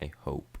I hope.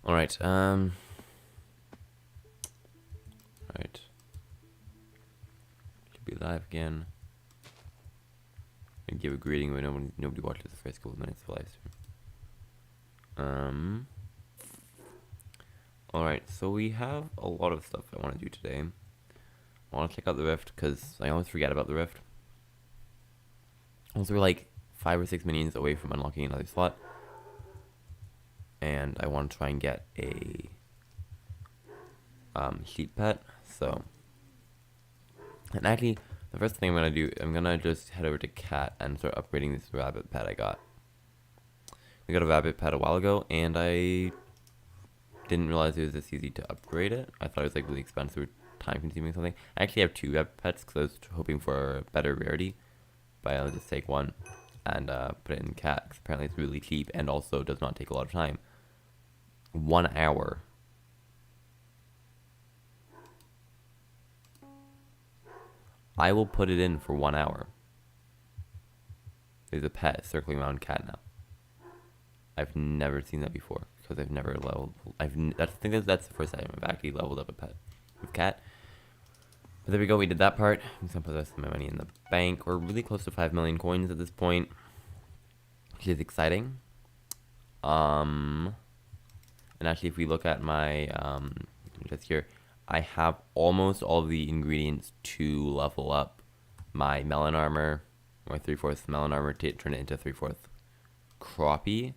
Alright, alright. Should be live again. And give a greeting when nobody watches the first couple of minutes of the live stream. Alright, so we have a lot of stuff I want to do today. I want to check out the rift, because I always forget about the rift. Also, we're like 5 or 6 minions away from unlocking another slot. And I want to try and get a sheep pet. So, and actually, the first thing I'm gonna do, I'm gonna just head over to Cat and start upgrading this rabbit pet I got. We got a rabbit pet a while ago, and I didn't realize it was this easy to upgrade it. I thought it was like really expensive, time consuming or something. I actually have 2 rabbit pets because I was hoping for a better rarity, but I'll just take one and put it in Cat because apparently it's really cheap and also does not take a lot of time. 1 hour. I will put it in for 1 hour. There's a pet circling around Cat now. I've never seen that before because I've never leveled. I think that's the first time I've actually leveled up a pet with Cat. But there we go. We did that part. I'm just gonna put the rest of my money in the bank. We're really close to 5 million coins at this point, which is exciting. And actually, if we look at my just here, I have almost all of the ingredients to level up my melon armor, my 3/4 melon armor, to turn it into 3/4 Cropie.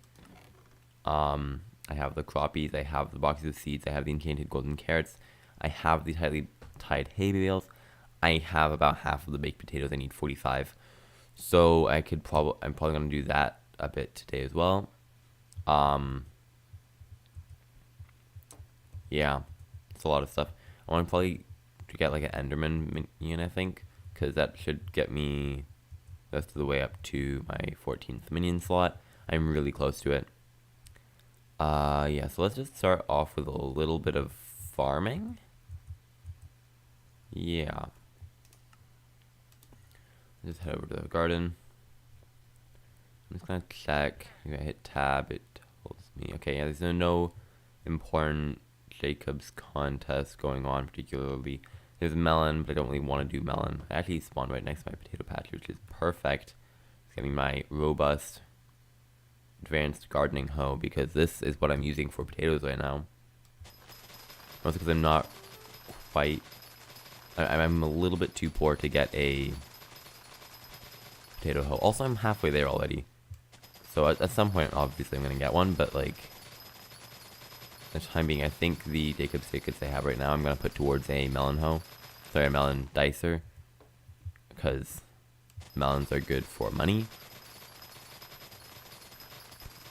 I have the Cropies, I have the boxes of seeds, I have the enchanted golden carrots, I have the tightly tied hay bales, I have about half of the baked potatoes. I need 45. So I'm probably gonna do that a bit today as well. Yeah, it's a lot of stuff. I want to probably get like an Enderman minion, I think, because that should get me the rest of the way up to my 14th minion slot. I'm really close to it. Yeah, so let's just start off with a little bit of farming. Yeah. Just head over to the garden. I'm just gonna check. I'm gonna hit tab. It tells me. Okay, yeah, there's no important Jacob's contest going on particularly. There's melon, but I don't really want to do melon. I actually spawned right next to my potato patch, which is perfect. It's gonna be my robust advanced gardening hoe, because this is what I'm using for potatoes right now. Also because I'm not quite, I'm a little bit too poor to get a potato hoe. Also, I'm halfway there already. So at some point, obviously, I'm gonna get one, but like, the time being, I think the Jacob's tickets I have right now, I'm gonna put towards a melon hoe. Sorry, a melon dicer, because melons are good for money.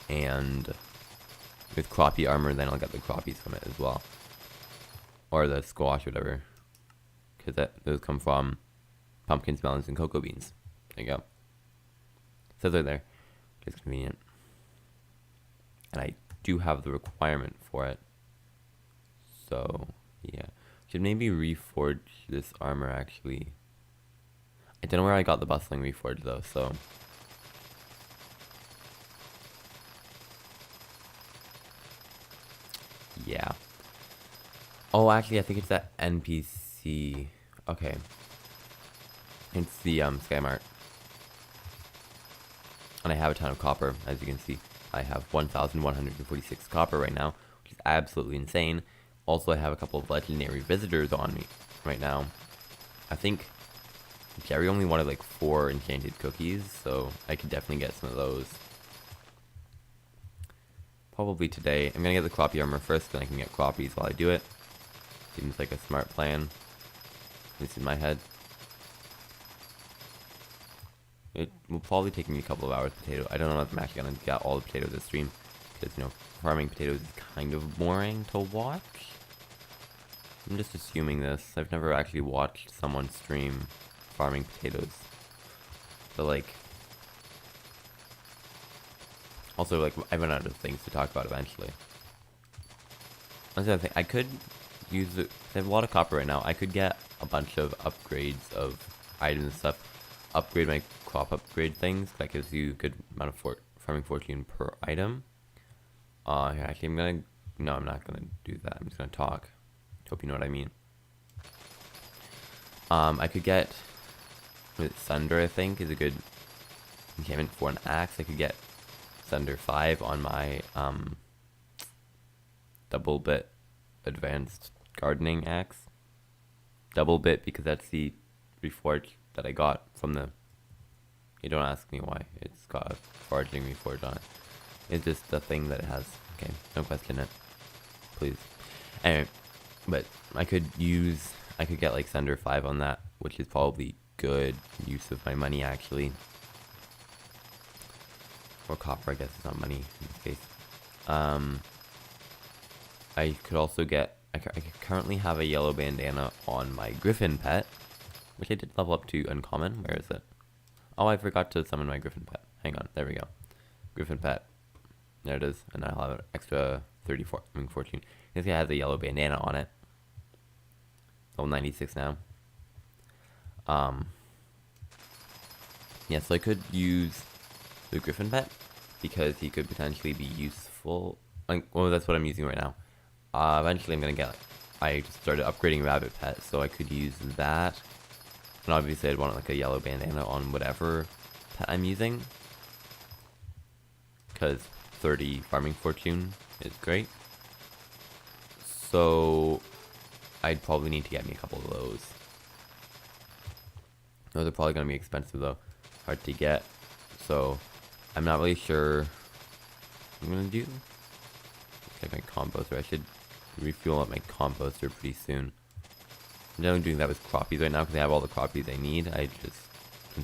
And with Cropie armor, then I'll get the Cropies from it as well, or the squash, whatever, because those come from pumpkins, melons, and cocoa beans. There you go. So they're there. It's convenient, and I do have the requirement for it. So yeah, should maybe reforge this armor actually. I don't know where I got the bustling reforge though, so yeah. Oh, actually, I think it's that NPC. Okay, it's the Skymart, and I have a ton of copper, as you can see. I have 1,146 copper right now, which is absolutely insane. Also, I have a couple of legendary visitors on me right now. I think Jerry only wanted like 4 enchanted cookies, so I could definitely get some of those. Probably today. I'm gonna get the Cropie armor first, then I can get Cropies while I do it. Seems like a smart plan, at least in my head. It will probably take me a couple of hours potato. I don't know if I'm actually gonna get all the potatoes this stream, because, you know, farming potatoes is kind of boring to watch. I'm just assuming this. I've never actually watched someone stream farming potatoes. But, like, also, like, I run out of things to talk about eventually. That's the other thing. I could use it. I have a lot of copper right now. I could get a bunch of upgrades of items and stuff. Upgrade my crop upgrade things. That gives you a good amount of farming fortune per item. Actually, no, I'm not gonna do that. I'm just gonna talk. Hope you know what I mean. I could get Sunder, I think, is a good enchantment for an axe. I could get Sunder 5 on my double bit advanced gardening axe. Double bit because that's the reforge that I got from the... You don't ask me why. It's got a forging reforge on it. It's just the thing that it has. Okay, don't question it. Please. Anyway, but I could get like Sunder 5 on that, which is probably good use of my money actually. Or copper, I guess it's not money in this case. I could also get... I currently have a yellow bandana on my griffin pet, which I did level up to uncommon. Where is it? Oh, I forgot to summon my griffin pet. Hang on, there we go. Griffin pet. There it is. And I'll have an extra 34, I mean 14. This guy has a yellow bandana on it. Level 96 now. Yeah, so I could use the griffin pet because he could potentially be useful. Like, well, that's what I'm using right now. Eventually I'm gonna get, I just started upgrading rabbit pet, so I could use that. And obviously I'd want like a yellow bandana on whatever pet I'm using, because 30 farming fortune is great. So I'd probably need to get me a couple of those. Those are probably gonna be expensive though, hard to get. So I'm not really sure what I'm gonna do. Check my composter. I should refuel up my composter pretty soon. I'm not doing that with Cropies right now because I have all the Cropies I need. I'm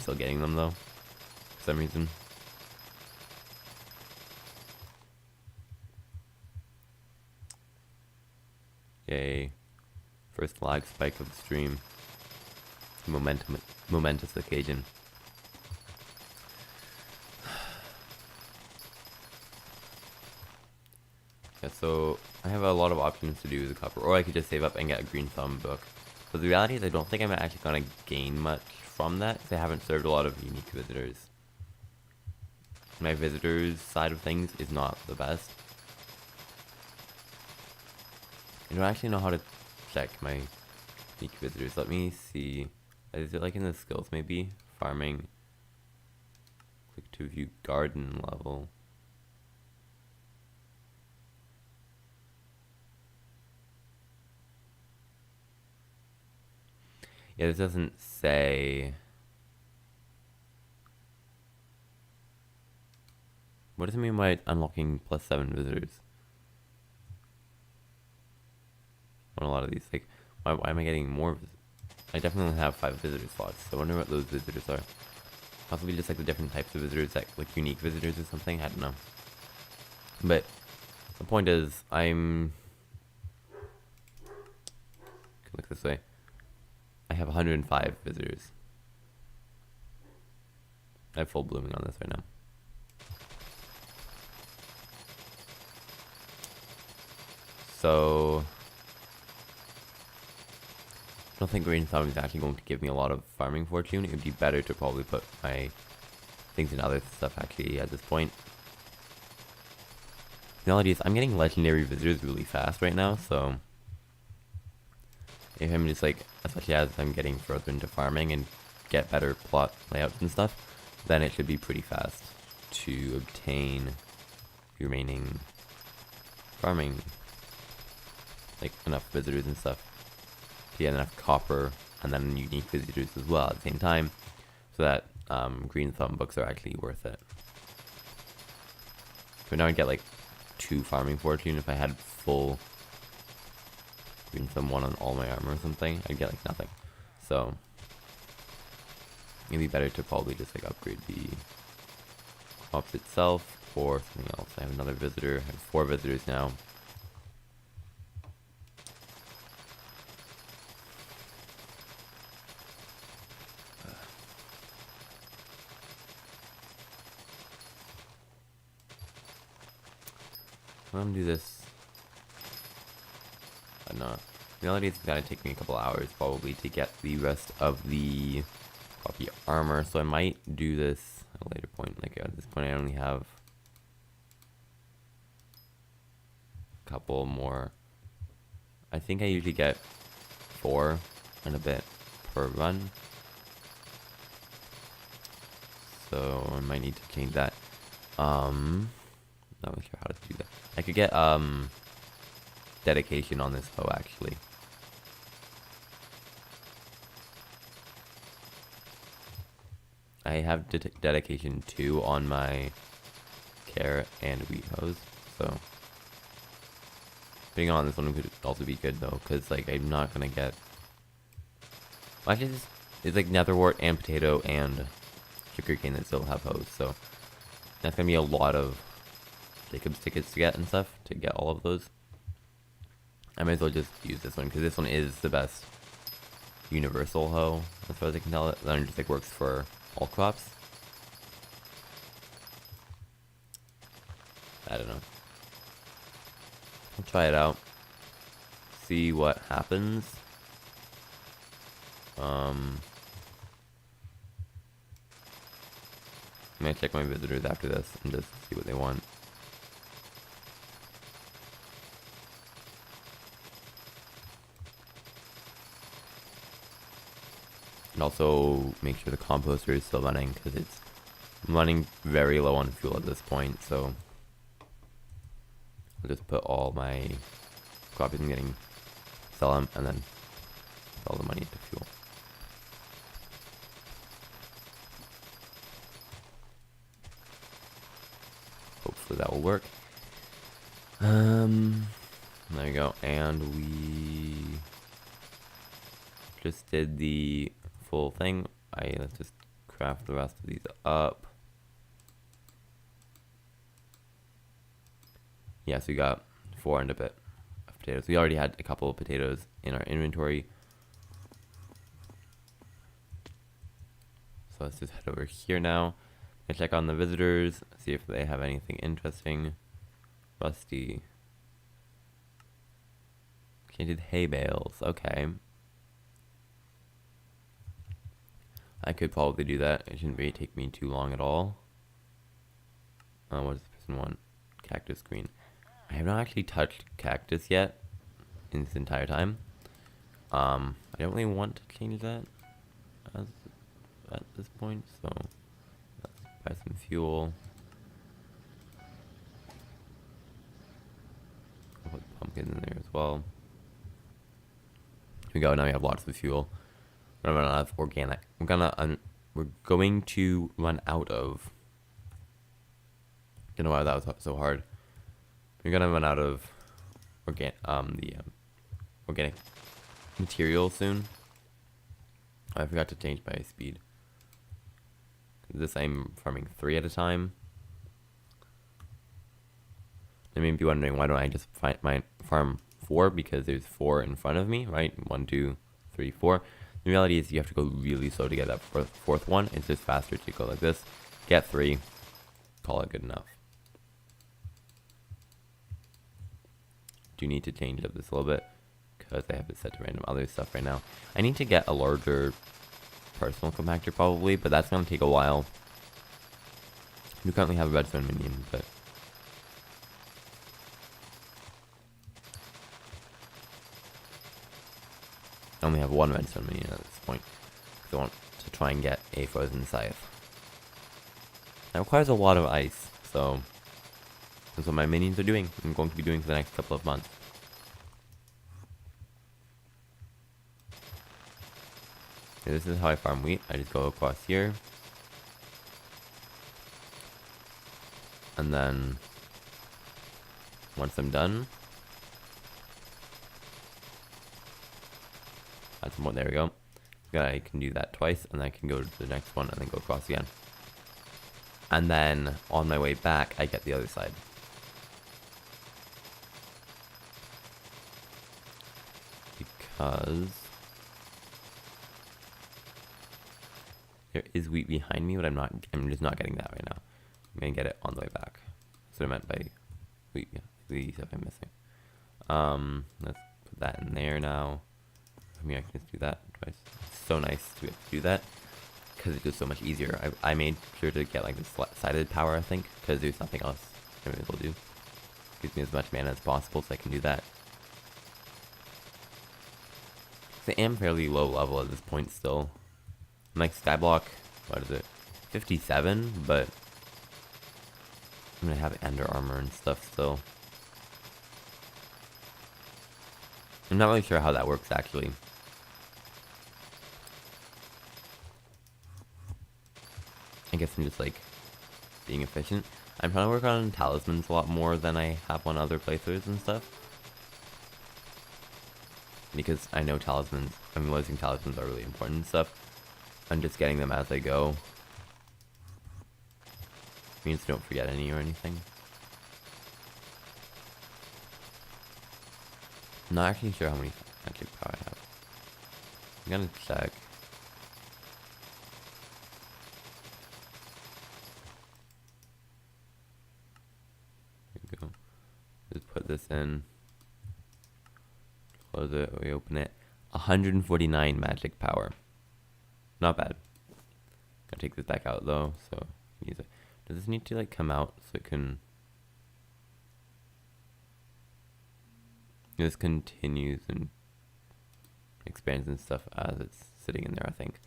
still getting them though, for some reason. Yay. First lag spike of the stream. Momentous occasion. Yeah, so I have a lot of options to do with the copper, or I could just save up and get a green thumb book. But the reality is I don't think I'm actually going to gain much from that, because I haven't served a lot of unique visitors. My visitors side of things is not the best. I don't actually know how to check my unique visitors. Let me see. Is it like in the skills maybe? Farming. Click to view garden level. Yeah, this doesn't say. What does it mean by unlocking +7 visitors? On a lot of these, like, why am I getting more? I definitely have 5 visitor slots, so I wonder what those visitors are. Possibly just like the different types of visitors, like unique visitors or something. I don't know. But the point is, look this way. I have 105 visitors. I have full blooming on this right now. So I don't think green thumb is actually going to give me a lot of farming fortune. It would be better to probably put my things in other stuff actually at this point. The reality is I'm getting legendary visitors really fast right now, so if I'm just like, especially as I'm getting further into farming and get better plot layouts and stuff, then it should be pretty fast to obtain the remaining farming, like enough visitors and stuff to get enough copper and then unique visitors as well at the same time, so that green thumb books are actually worth it. So now I'd get like 2 farming fortune if I had full green thumb 1 on all my armor or something. I'd get like nothing. So It'd be better to probably just like upgrade the crops itself or something else. I have another visitor. I have 4 visitors now. I'm gonna do this. No. The reality is it's gonna take me a couple hours probably to get the rest of the Cropie armor, so I might do this at a later point. Like at this point I only have a couple more. I think I usually get 4 and a bit per run. So I might need to change that. Not really sure how to do that. I could get dedication on this hoe actually. I have dedication 2 on my carrot and wheat hoes, so being on this one could also be good though, because like I'm not gonna get. Well, actually, it's like netherwort and potato and sugarcane that still have hoes, so that's gonna be a lot of Jacob's tickets to get and stuff to get all of those. I might as well just use this one because this one is the best universal hoe as far as I can tell. Then it just like works for all crops. I don't know. I'll try it out. See what happens. I'm gonna check my visitors after this and just see what they want. And also make sure the composter is still running because it's running very low on fuel at this point. So I'll just put all my copies I'm getting, sell them, and then put all the money into fuel. Hopefully that will work. There we go. And we just did the full thing. Let's just craft the rest of these up. Yeah, so we got 4 and a bit of potatoes. We already had a couple of potatoes in our inventory. So let's just head over here now and check on the visitors, see if they have anything interesting. Rusty. Painted hay bales. Okay. I could probably do that. It shouldn't really take me too long at all. What does the person want? Cactus green. I have not actually touched cactus yet in this entire time. I don't really want to change that at this point, so let's buy some fuel. I'll put pumpkins in there as well. Here we go. Now we have lots of fuel. We're gonna run out of organic. We're going to run out of. Don't know why that was so hard. We're gonna run out of organic material soon. I forgot to change my speed. This I'm farming 3 at a time. You may be wondering why don't I just farm 4, because there's 4 in front of me, right? 1, 2, 3, 4. The reality is you have to go really slow to get that fourth one. It's just faster to go like this. Get 3. Call it good enough. Do need to change up this a little bit because I have it set to random other stuff right now. I need to get a larger personal compactor probably, but that's going to take a while. We currently have a redstone minion, but I only have 1 redstone minion at this point because I want to try and get a frozen scythe. That requires a lot of ice, so that's what my minions are doing. I'm going to be doing for the next couple of months. Okay, this is how I farm wheat. I just go across here. And then once I'm done, add some more. There we go. I can do that twice, and then I can go to the next one and then go across again. And then on my way back, I get the other side. Because there is wheat behind me, but I'm just not getting that right now. I'm gonna get it on the way back. That's what I meant by wheat. Yeah, the stuff I'm missing. Let's put that in there now. I mean, I can just do that twice. It's so nice to be able to do that because it's just so much easier. I made sure to get like this sided power, I think, because there's nothing else I'm able to do. Gives me as much mana as possible, so I can do that. I am fairly low level at this point still. I'm like Skyblock, what is it? 57, but I'm gonna have Ender armor and stuff still. I'm not really sure how that works actually. I guess I'm just like being efficient. I'm trying to work on talismans a lot more than I have on other playthroughs and stuff. Because I know talismans, I'm realizing talismans are really important and stuff. I'm just getting them as I go. Means don't forget any or anything. I'm not actually sure how many magic power I have. I'm gonna check. There we go. Just put this in. Close it, we open it. 149 magic power. Not bad. Gotta take this back out though, so use it. Does this need to like come out so it can... This continues and expands and stuff as it's sitting in there, I think.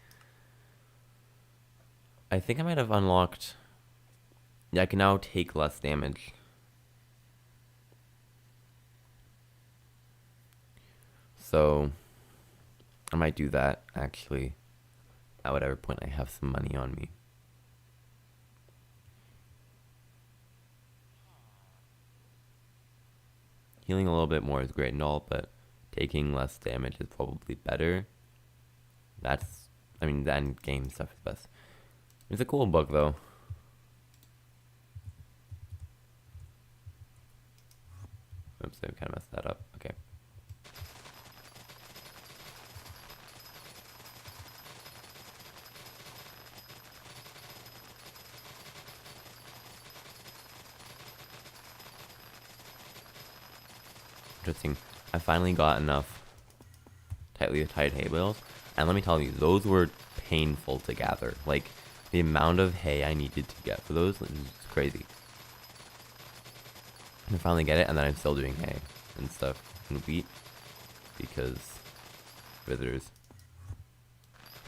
I think I might have unlocked... Yeah, I can now take less damage. So, I might do that, actually, at whatever point I have some money on me. Healing a little bit more is great and all, but taking less damage is probably better. That's, I mean, the end game stuff is best. It's a cool book, though. Oops, I kind of messed that up. Okay. Interesting. I finally got enough tightly tied hay bales, and let me tell you, those were painful to gather. Like, the amount of hay I needed to get for those is crazy. I finally get it, and then I'm still doing hay and stuff and wheat because visitors.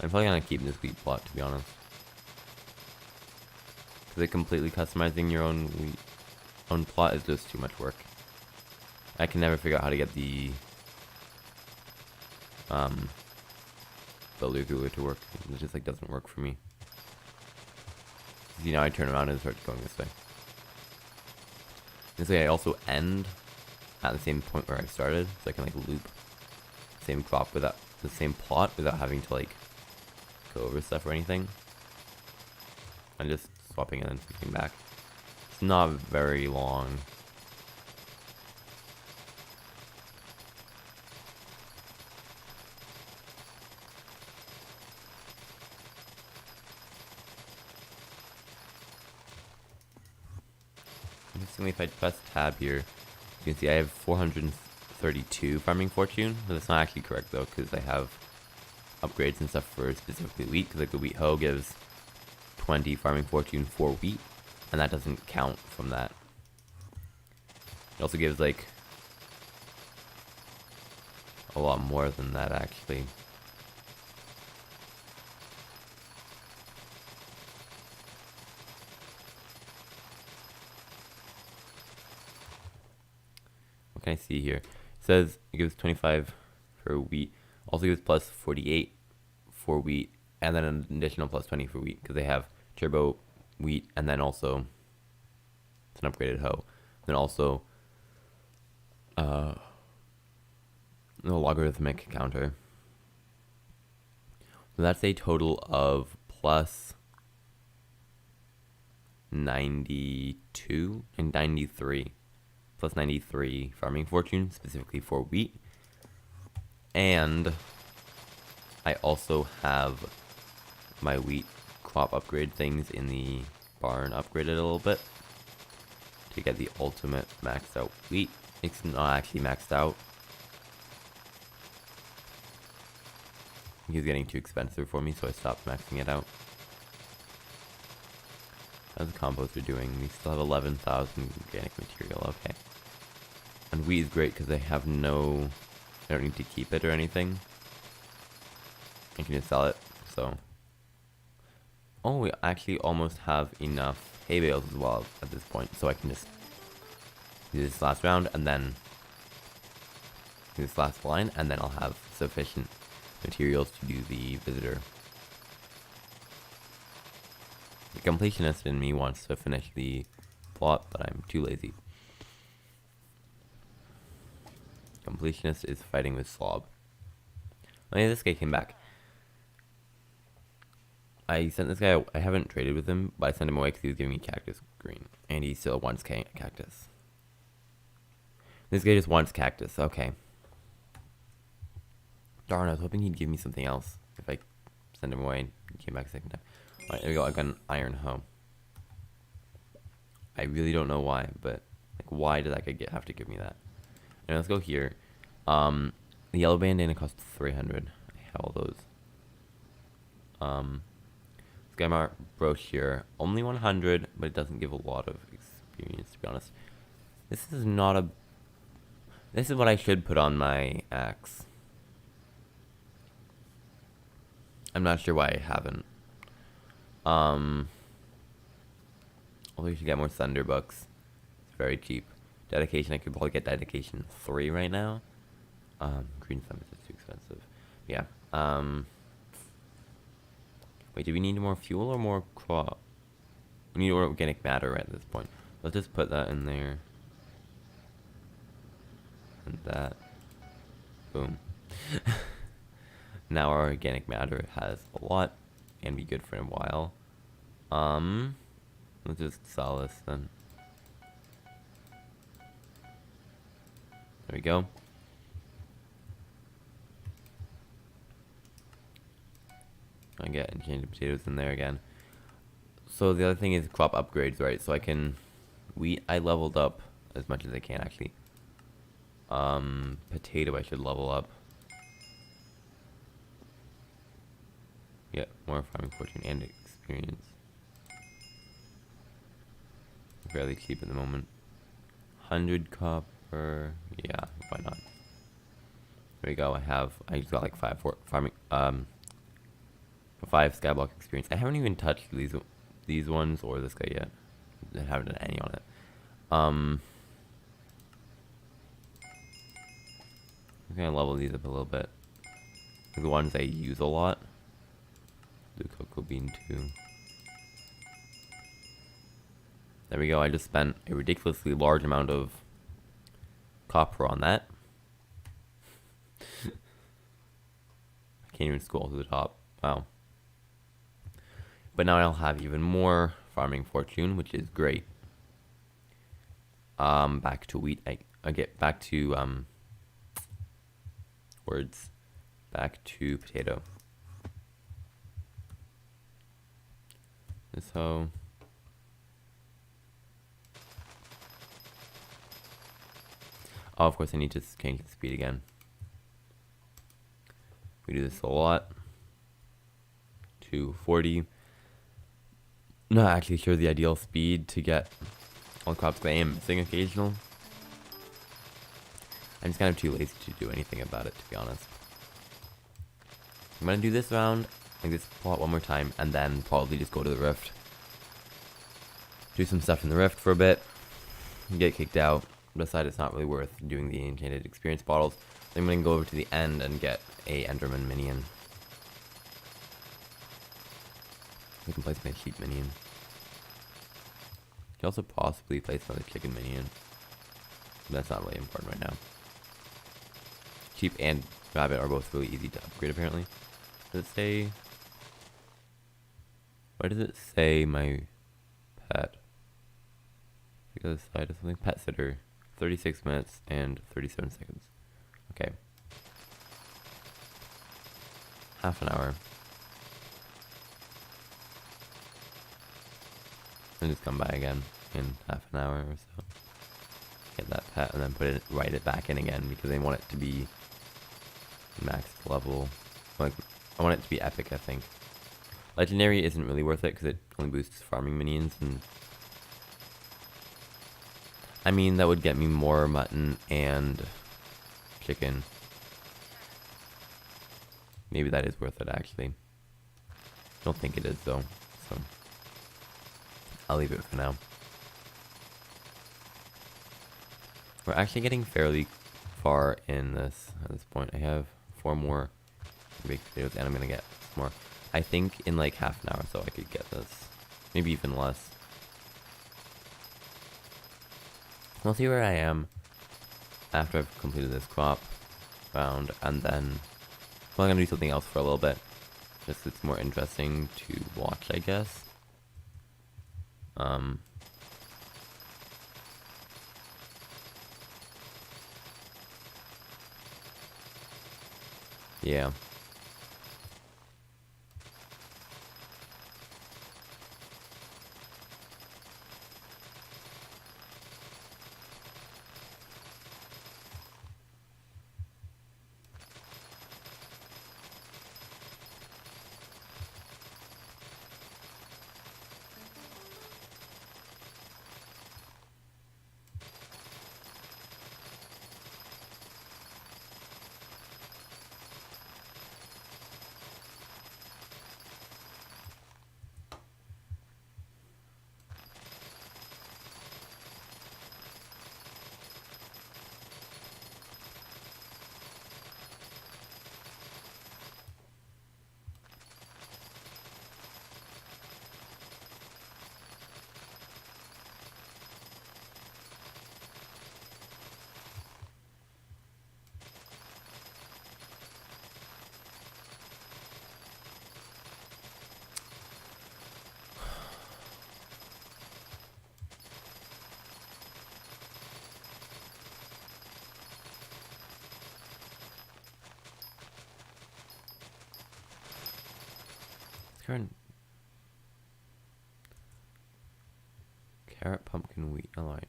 I'm probably gonna keep this wheat plot, to be honest, because completely customizing your own plot is just too much work. I can never figure out how to get the builder glue to work. It just like doesn't work for me. You know, I turn around and start going this way. This way I also end at the same point where I started, so I can like loop the same crop without the same plot without having to like go over stuff or anything. I'm just swapping and then switching back. It's not very long. Interestingly, if I press tab here, you can see I have 432 farming fortune. But that's not actually correct though, because I have upgrades and stuff for specifically wheat, because like the wheat hoe gives 20 farming fortune for wheat, and that doesn't count from that. It also gives like a lot more than that actually. What can I see here? It says it gives 25 for wheat. Also gives plus 48 for wheat, and then an additional plus 20 for wheat, because they have turbo wheat, and then also it's an upgraded hoe. Then also the logarithmic counter. That's a total of plus 92 and 93. Plus 93 farming fortune, specifically for wheat. And I also have my wheat crop upgrade things in the barn upgraded a little bit to get the ultimate maxed out wheat. It's not actually maxed out. He's getting too expensive for me, so I stopped maxing it out. How's the compost are doing? We still have 11,000 organic material, okay. And wheat is great because they have no... I don't need to keep it or anything. I can just sell it, so... Oh, we actually almost have enough hay bales as well at this point, so I can just do this last round and then do this last line, and then I'll have sufficient materials to do the visitor. The completionist in me wants to finish the plot, but I'm too lazy. Completionist is fighting with Slob. Oh yeah, this guy came back. I sent this guy, I haven't traded with him, but I sent him away because he was giving me cactus green. And he still wants cactus. This guy just wants cactus, okay. Darn, I was hoping he'd give me something else if I send him away and he came back a second time. Alright, there we go, I got an iron hoe. I really don't know why, but like, why did that guy have to give me that? And let's go here. The yellow bandana costs 300. I have all those. Skymar brooch here, only 100, but it doesn't give a lot of experience, to be honest. This is not a... This is what I should put on my axe. I'm not sure why I haven't. Although you should get more thunder books. It's very cheap. Dedication, I could probably get dedication 3 right now. Green thumb is too expensive. Yeah. Wait, do we need more fuel or more crop? We need organic matter at this point. Let's just put that in there. And that. Boom. Now our organic matter has a lot and be good for a while. Let's just sell this then. There we go. I get enchanted potatoes in there again. So the other thing is crop upgrades, right? So I can... Wheat, I leveled up as much as I can, actually. Potato, I should level up. Yeah, more farming fortune and experience. Fairly cheap at the moment. 100 copper. Yeah, why not? There we go. I just got like 5 farming 5 skyblock experience. I haven't even touched these ones or this guy yet. I haven't done any on it. I'm gonna level these up a little bit. The ones I use a lot. The cocoa bean too. There we go. I just spent a ridiculously large amount of copper on that. I can't even scroll to the top. Wow. But now I'll have even more farming fortune, which is great. Back to wheat. I get back to words. Back to potato. So oh, of course I need to change the speed again. We do this a lot. To 40. Not actually sure the ideal speed to get all the crops I am missing occasional. I'm just kind of too lazy to do anything about it, to be honest. I'm gonna do this round, like this plot one more time, and then probably just go to the rift. Do some stuff in the rift for a bit, get kicked out, decide it's not really worth doing the enchanted experience bottles. Then I'm gonna go over to the end and get a enderman minion. I can place my sheep minion. You can also possibly place another chicken minion. But that's not really important right now. Sheep and rabbit are both really easy to upgrade apparently. Does it say Why does it say my pet? The other side of something. Pet sitter. 36 minutes and 37 seconds. Okay. Half an hour. And just come by again in half an hour or so. Get that pet and then write it back in again because I want it to be max level. Like, I want it to be epic, I think. Legendary isn't really worth it because it only boosts farming minions, and I mean that would get me more mutton and chicken. Maybe that is worth it actually. Don't think it is though, so I'll leave it for now. We're actually getting fairly far in this at this point. I have 4 more baked potatoes and I'm gonna get some more. I think in like half an hour so I could get this. Maybe even less. We'll see where I am after I've completed this crop round, and then I'm gonna do something else for a little bit. Just it's more interesting to watch, I guess. Yeah. Carrot, pumpkin, wheat. Alright.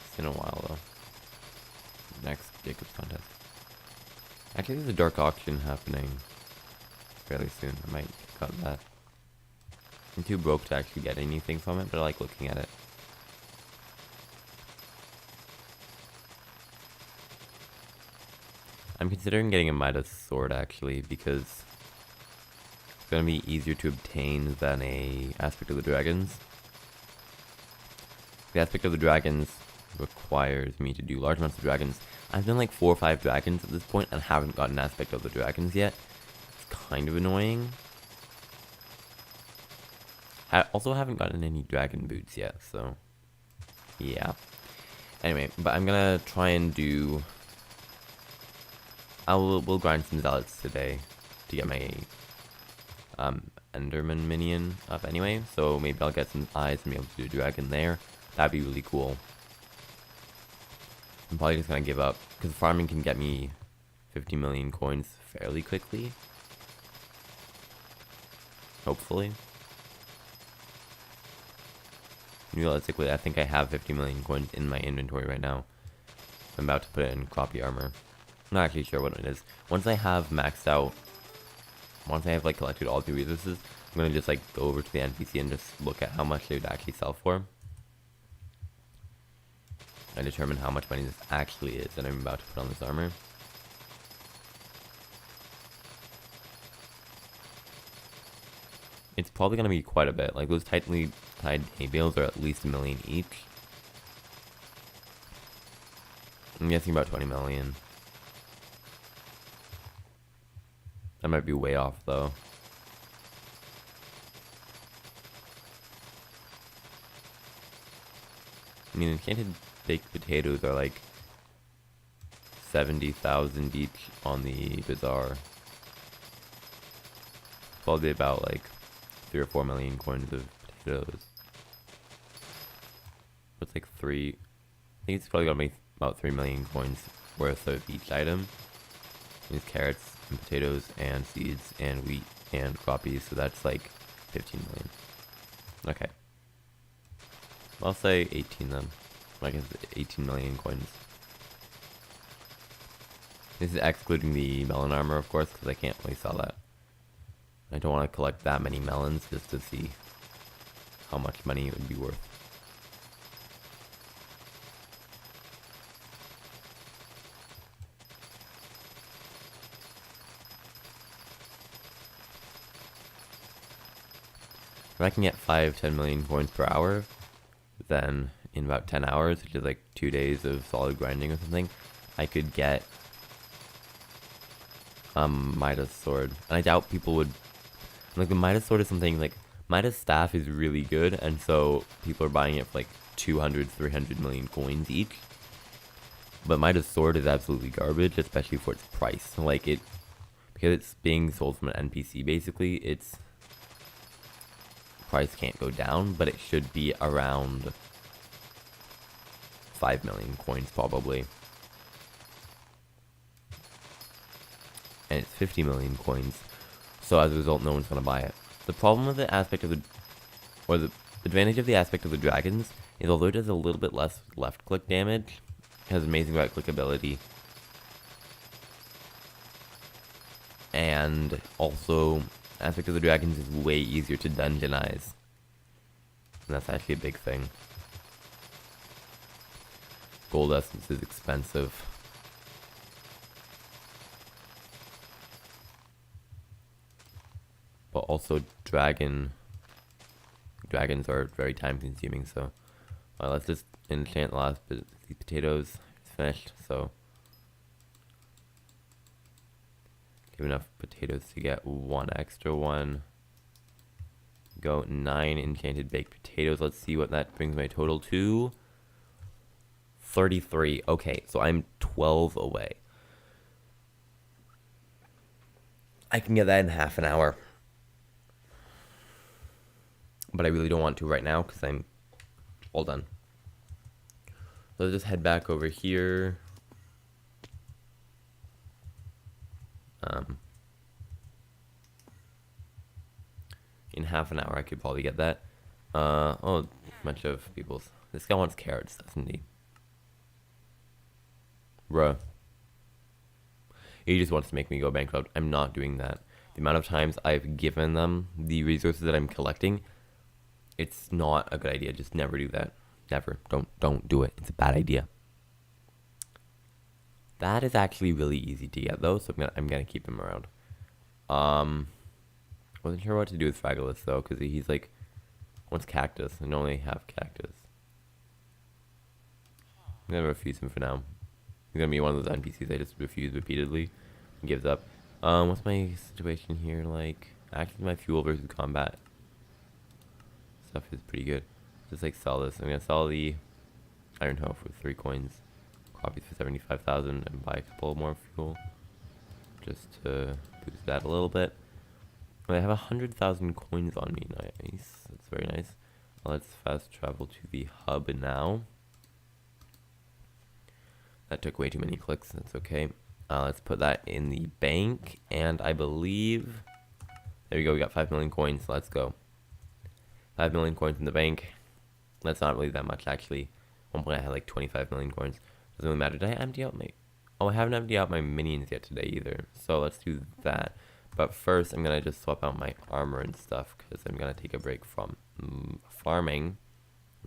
It's been a while though. Next Jacob's contest. Actually, there's a dark auction happening fairly soon. I might cut that. I'm too broke to actually get anything from it, but I like looking at it. I'm considering getting a Midas sword actually because it's going to be easier to obtain than a Aspect of the Dragons. The Aspect of the Dragons requires me to do large amounts of dragons. I've done like 4 or 5 dragons at this point and haven't gotten Aspect of the Dragons yet. It's kind of annoying. I also haven't gotten any dragon boots yet, so yeah. Anyway, but I'm gonna try and do... we'll grind some zealots today to get my Enderman minion up anyway, so maybe I'll get some eyes and be able to do a dragon there. That'd be really cool. I'm probably just gonna give up, because farming can get me 50 million coins fairly quickly. Hopefully. Realistically, I think I have 50 million coins in my inventory right now. I'm about to put it in Cropie armor. I'm not actually sure what it is. Once I have maxed out, once I have like collected all the resources, I'm gonna just like go over to the NPC and just look at how much they would actually sell for. And determine how much money this actually is that I'm about to put on this armor. It's probably gonna be quite a bit. Like those tightly tied hay bales are at least 1 million each. I'm guessing about 20 million. That might be way off though. I mean, enchanted baked potatoes are like 70,000 each on the bazaar. Probably about like 3 or 4 million coins of potatoes. It's like 3. I think it's probably gonna make about 3 million coins worth of each item. These carrots and potatoes and seeds and wheat and croppies, so that's like 15 million. Okay. I'll say 18 then. I guess 18 million coins. This is excluding the melon armor, of course, because I can't really sell that. I don't want to collect that many melons just to see how much money it would be worth. If I can get 5-10 million coins per hour, then in about 10 hours, which is like 2 days of solid grinding or something, I could get Midas sword. And I doubt people would, like, the Midas sword is something like, Midas staff is really good, and so people are buying it for like 200-300 million coins each. But Midas sword is absolutely garbage, especially for its price. Like, it, because it's being sold from an NPC basically, its price can't go down, but it should be around 5 million coins probably. And it's 50 million coins, so as a result no one's gonna buy it. The problem with the aspect of the, or the advantage of the aspect of the dragons is although it does a little bit less left click damage, it has amazing right click ability, and also aspect of the dragons is way easier to dungeonize, and that's actually a big thing. Gold essence is expensive. But also dragons are very time consuming, so let's just enchant the last bit. These potatoes. It's finished, so give enough potatoes to get 1 extra one. Go 9 enchanted baked potatoes. Let's see what that brings my total to. 33. Okay, so I'm 12 away. I can get that in half an hour. But I really don't want to right now because I'm all done. So let's just head back over here. In half an hour I could probably get that. Oh, bunch of people's. This guy wants carrots, doesn't he? Bruh. He just wants to make me go bankrupt. I'm not doing that. The amount of times I've given them the resources that I'm collecting, it's not a good idea. Just never do that. Never. Don't do it. It's a bad idea. That is actually really easy to get though, so I'm gonna keep him around. Wasn't sure what to do with Fragilis though, because he's like wants cactus and only have cactus. I'm gonna refuse him for now. He's gonna be one of those NPCs I just refuse repeatedly and gives up. What's my situation here like? Actually, my fuel versus combat stuff is pretty good. Just like sell this. I'm gonna sell the iron hoe for 3 coins, copies for 75,000, and buy a couple more fuel just to boost that a little bit. I have 100,000 coins on me. Nice. That's very nice. Let's fast travel to the hub now. That took way too many clicks. That's okay. Let's put that in the bank, and I believe there we go. We got 5 million coins. Let's go. 5 million coins in the bank. That's not really that much, actually. At one point I had like 25 million coins. Doesn't really matter. Did I empty out my... Oh, I haven't emptied out my minions yet today either. So let's do that. But first, I'm going to just swap out my armor and stuff, because I'm going to take a break from farming.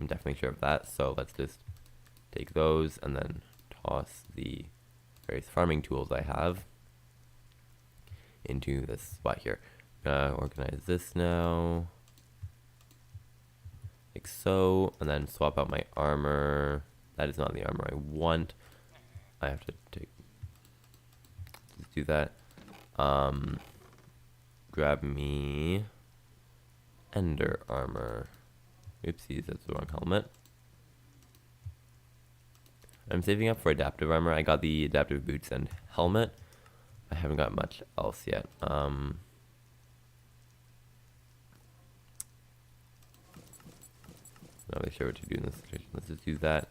I'm definitely sure of that. So let's just take those and then toss the various farming tools I have into this spot here. Organize this now. Like so, and then swap out my armor. That is not the armor I want. I have to just do that. Grab me ender armor. Oopsies, that's the wrong helmet. I'm saving up for adaptive armor. I got the adaptive boots and helmet. I haven't got much else yet. Not really sure what to do in this situation. Let's just use that.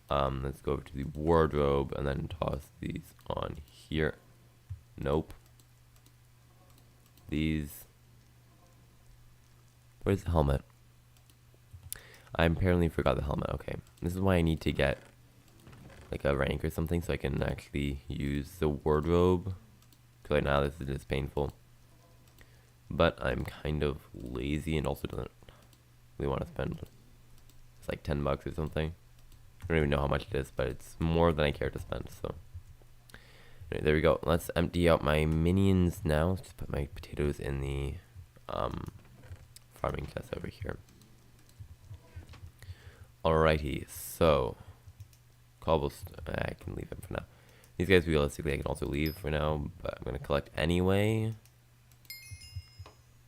Let's go over to the wardrobe and then toss these on here. Nope. These. Where's the helmet? I apparently forgot the helmet. Okay. This is why I need to get like a rank or something so I can actually use the wardrobe. Because right now this is just painful. But I'm kind of lazy and also don't really want to spend. It's like $10 or something. I don't even know how much it is, but it's more than I care to spend. So anyway, there we go. Let's empty out my minions now. Let's just put my potatoes in the farming chest over here. Alrighty, so cobblestone. I can leave them for now. These guys, realistically, I can also leave for now, but I'm gonna collect anyway.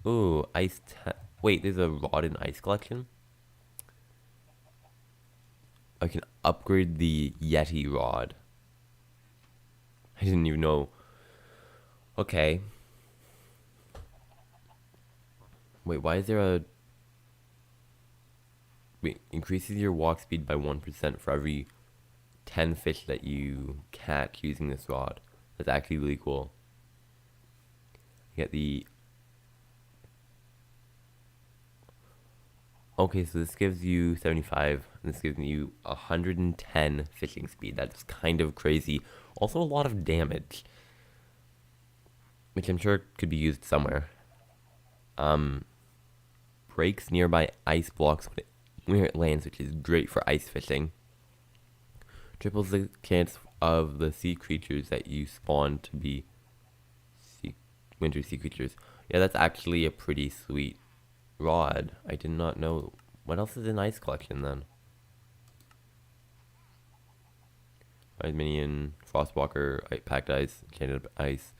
Ooh, ice. Wait, there's a rod and ice collection. I can upgrade the Yeti rod. I didn't even know. Okay. Wait, why is there a... Wait, increases your walk speed by 1% for every 10 fish that you catch using this rod. That's actually really cool. You get the... Okay, so this gives you 75, and this gives you 110 fishing speed. That's kind of crazy. Also a lot of damage, which I'm sure could be used somewhere. Breaks nearby ice blocks when it lands, which is great for ice fishing. Triples the chance of the sea creatures that you spawn to be winter sea creatures. Yeah, that's actually a pretty sweet rod. I did not know. What else is in ice collection then? Ice minion, frostwalker, packed ice, chained up ice,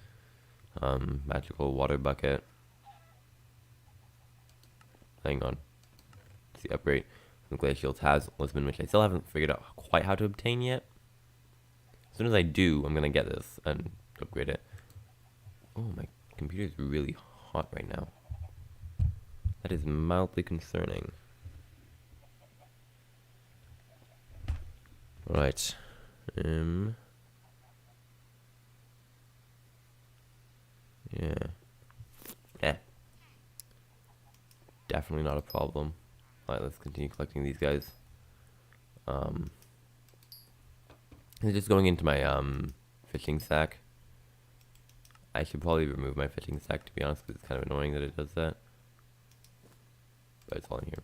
magical water bucket. Hang on. See, upgrade. The glacial talisman, which I still haven't figured out quite how to obtain yet. As soon as I do, I'm gonna get this and upgrade it. Oh, my computer is really hot right now. That is mildly concerning. Right. Yeah. Definitely not a problem. Alright, let's continue collecting these guys. Just going into my fishing sack. I should probably remove my fishing sack, to be honest, because it's kind of annoying that it does that. But it's all in here.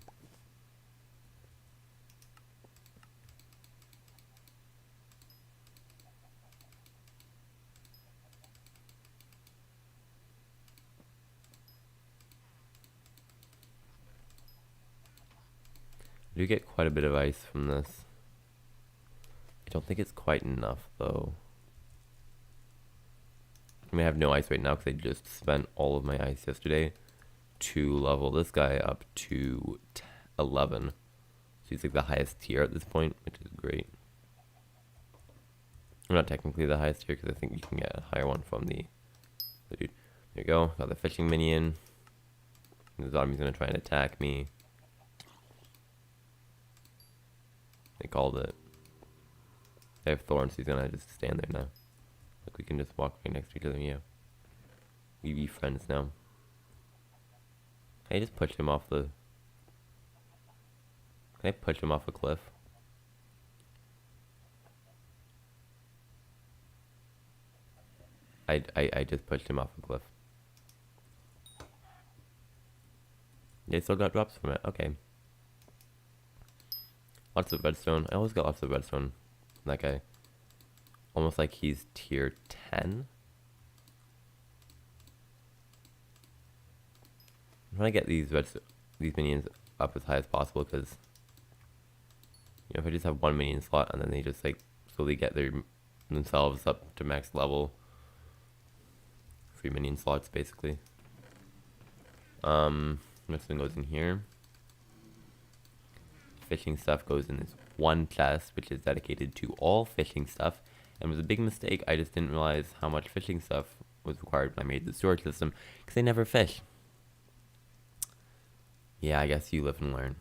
I do get quite a bit of ice from this. I don't think it's quite enough, though. I mean, I have no ice right now because I just spent all of my ice yesterday to level this guy up to 11. So he's like the highest tier at this point, which is great. I'm not technically the highest tier because I think you can get a higher one from the dude. There you go. Got the fishing minion. The zombie's gonna try and attack me. They called it. They have thorns, so he's gonna just stand there now. Look, we can just walk right next to each other. Yeah. We be friends now. Can I just push him off the... Can I push him off a cliff? I just pushed him off a cliff. Yeah, still got drops from it. Okay. Lots of redstone. I always got lots of redstone from that guy. Almost like he's tier 10. I'm trying to get these minions up as high as possible because, you know, if I just have one minion slot and then they just like slowly get themselves up to max level. 3 minion slots basically. Next one goes in here. Fishing stuff goes in this one chest, which is dedicated to all fishing stuff. And it was a big mistake. I just didn't realize how much fishing stuff was required when I made the storage system, because I never fish. Yeah, I guess you live and learn.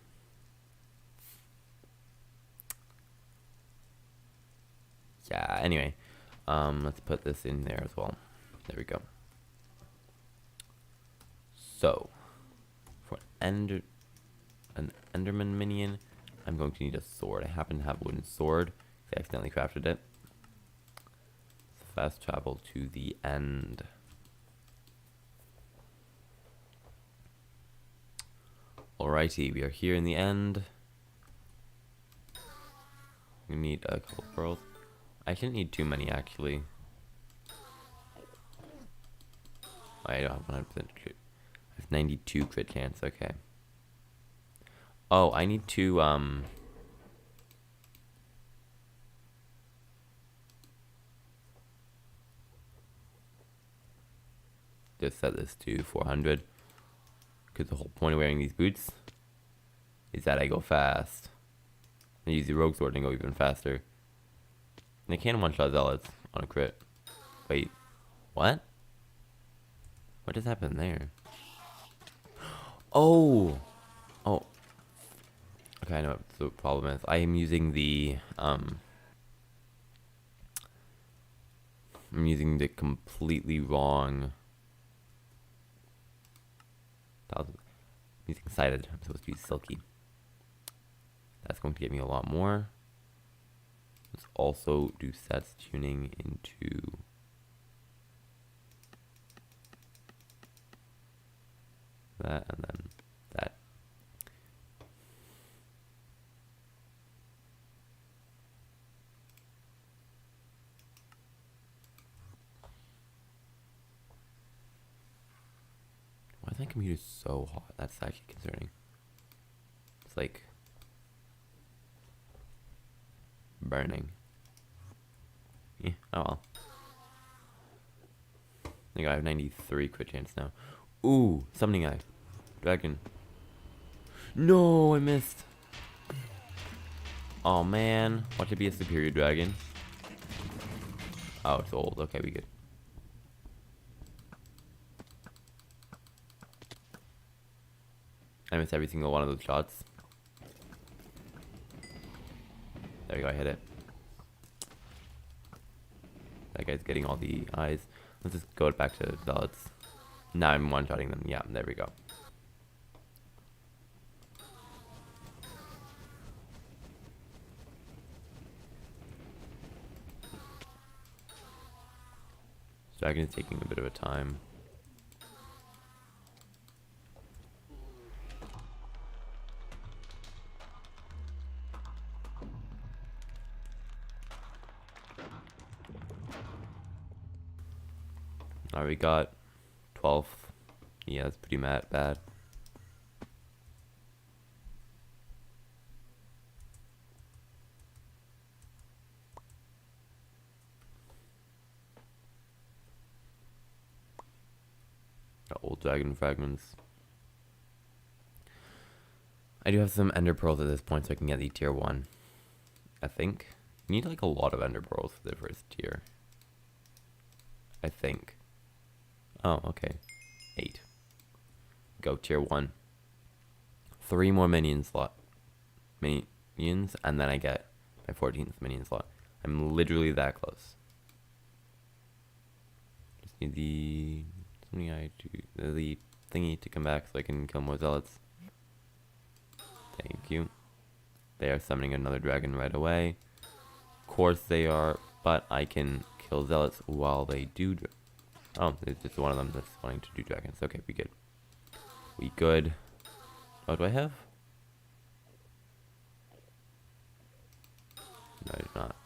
Yeah, anyway. Let's put this in there as well. There we go. So, for an Enderman minion, I'm going to need a sword. I happen to have a wooden sword. I accidentally crafted it. So fast travel to the end. Alrighty, we are here in the end. We need a couple of pearls. I shouldn't need too many, actually. I don't have 100% crit. I have 92 crit chance, okay. Oh, I need to, just set this to 400. Because the whole point of wearing these boots is that I go fast. I use the rogue sword and go even faster. And I can one-shot zealots on a crit. Wait, what? What just happened there? Oh! Oh. Okay, I know what the problem is. I am using the, I'm using the completely wrong... I'm using sided. I'm supposed to use silky. That's going to get me a lot more. Let's also do sets tuning into that and then that. Why is my computer so hot? That's actually concerning. It's like burning. Yeah, oh well. I think I have 93 crit chance now. Ooh, summoning eye. Dragon. No, I missed. Oh man. Watch it be a superior dragon. Oh, it's old. Okay, we good. I missed every single one of those shots. There we go, I hit it. That guy's getting all the eyes. Let's just go back to zealots. Now I'm one-shotting them. Yeah, there we go. Dragon is taking a bit of a time. Alright, we got 12th. Yeah, that's pretty bad. Got old dragon fragments. I do have some ender pearls at this point so I can get the tier 1. I think. You need like a lot of ender pearls for the first tier. I think. Oh, okay. 8. Go tier 1. 3 more minion slot. Minions, and then I get my 14th minion slot. I'm literally that close. Just need the thingy to come back so I can kill more zealots. Thank you. They are summoning another dragon right away. Of course they are, but I can kill zealots while they do. Oh, it's just one of them that's wanting to do dragons. Okay, we good. We good. What do I have? No, I do not.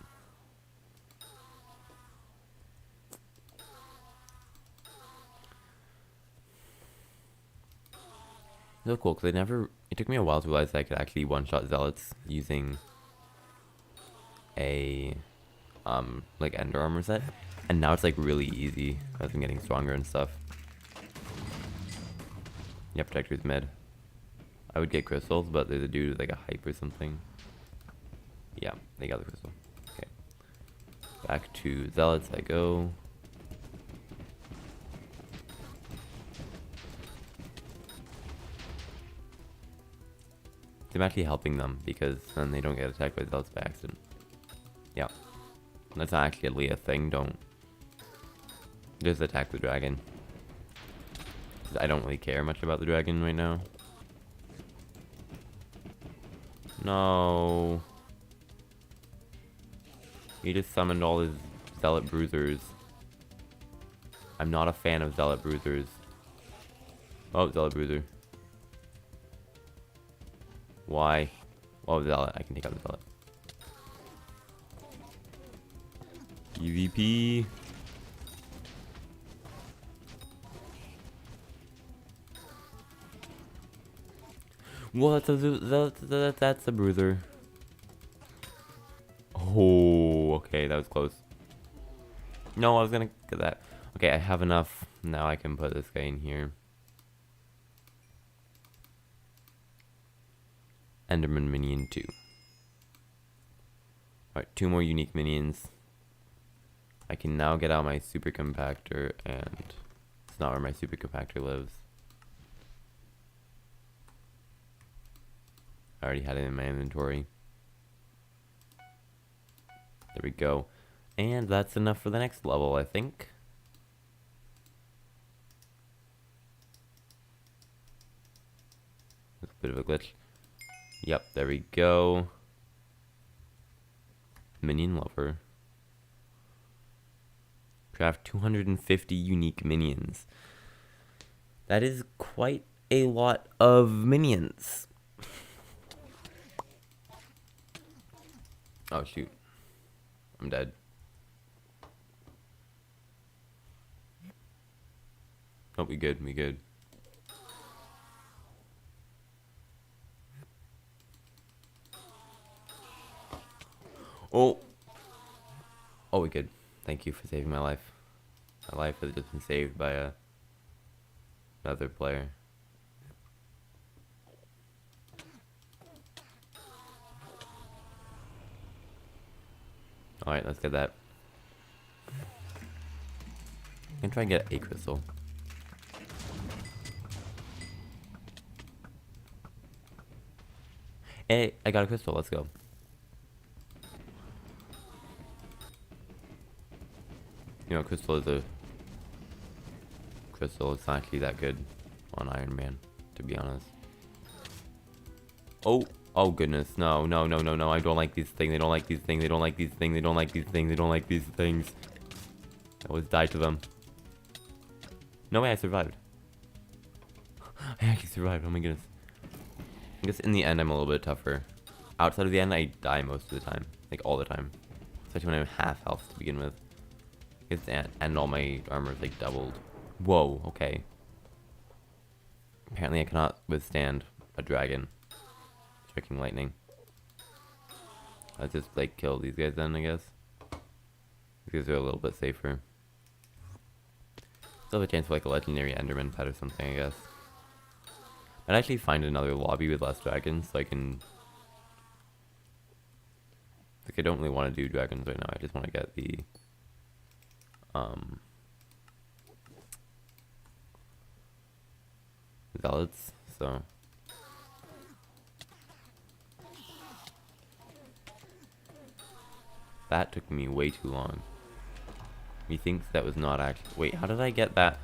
So cool, because it took me a while to realize that I could actually one-shot zealots using a, like ender armor set. And now it's like really easy as I'm getting stronger and stuff. Yeah, protector's mid. I would get crystals, but there's a dude with like a hype or something. Yeah, they got the crystal. Okay. Back to zealots I go. I'm actually helping them because then they don't get attacked by zealots by accident. Yeah. That's not actually a thing. Don't just attack the dragon. 'Cause I don't really care much about the dragon right now. No. He just summoned all his zealot bruisers. I'm not a fan of zealot bruisers. Oh, zealot bruiser. Why? Oh, zealot. I can take out the zealot. PvP. Well, that's a bruiser. Oh, okay, that was close. No, I was gonna get that. Okay, I have enough. Now I can put this guy in here. Enderman minion 2. Alright, 2 more unique minions. I can now get out my super compactor, and it's not where my super compactor lives. I already had it in my inventory. There we go. And that's enough for the next level, I think. That's a bit of a glitch. Yep, there we go. Minion lover. Craft 250 unique minions. That is quite a lot of minions. Oh shoot. I'm dead. Oh, we good, we good. Oh! Oh, we good. Thank you for saving my life. My life has just been saved by another player. Alright, let's get that. I'm gonna try and get a crystal. Hey, I got a crystal, let's go. You know, crystal is a crystal. It's not actually that good on Ironman, to be honest. Oh, oh goodness, no, no, no, no, no. I don't like these things. They don't like these things. They don't like these things. They don't like these things. They don't like these things. I always die to them. No way, I survived. I actually survived. Oh my goodness. I guess in the end, I'm a little bit tougher. Outside of the end, I die most of the time, like all the time, especially when I'm half health to begin with. And all my armor is like doubled. Whoa, okay. Apparently I cannot withstand a dragon striking lightning. Let's just like kill these guys then, I guess. These guys are a little bit safer. Still have a chance for like a legendary enderman pet or something, I guess. I'd actually find another lobby with less dragons so I can... Like, I don't really want to do dragons right now. I just want to get the... zealots, so... That took me way too long. Methinks that was not actually... Wait, how did I get that?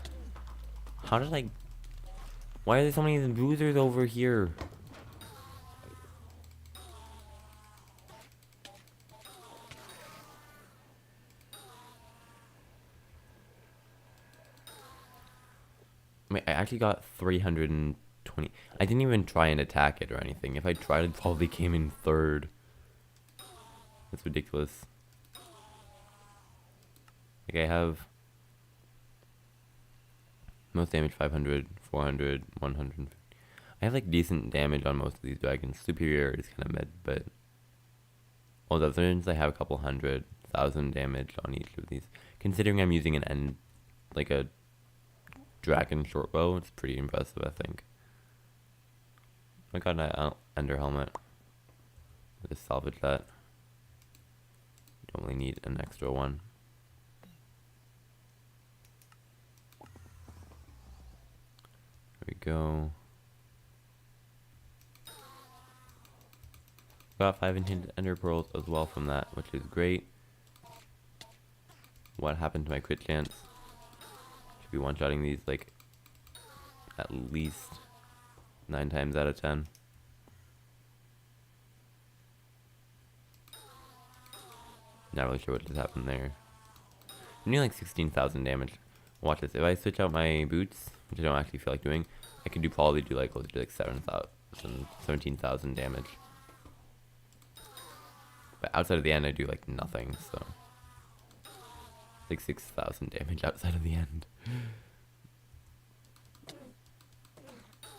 How did I... Why are there so many bruisers over here? Wait, I actually got 320. I didn't even try and attack it or anything. If I tried, it probably came in third. That's ridiculous. Like, I have most damage 500, 400, 150. I have like decent damage on most of these dragons. Superior is kind of mid, but all the other ones I have a couple 100,000 damage on each of these. Considering I'm using like a dragon short bow, it's pretty impressive, I think. I got an ender helmet. I'll just salvage that. Don't really need an extra one. There we go. Got 5 enchanted ender pearls as well from that, which is great. what happened to my crit chance. Should be one-shotting these like at least 9 times out of 10. Not really sure what just happened there. I'm doing like 16,000 damage. Watch this. If I switch out my boots, which I don't actually feel like doing, I could probably do like closer to like 17,000 damage. But outside of the end, I do like nothing. So like 6,000 damage outside of the end.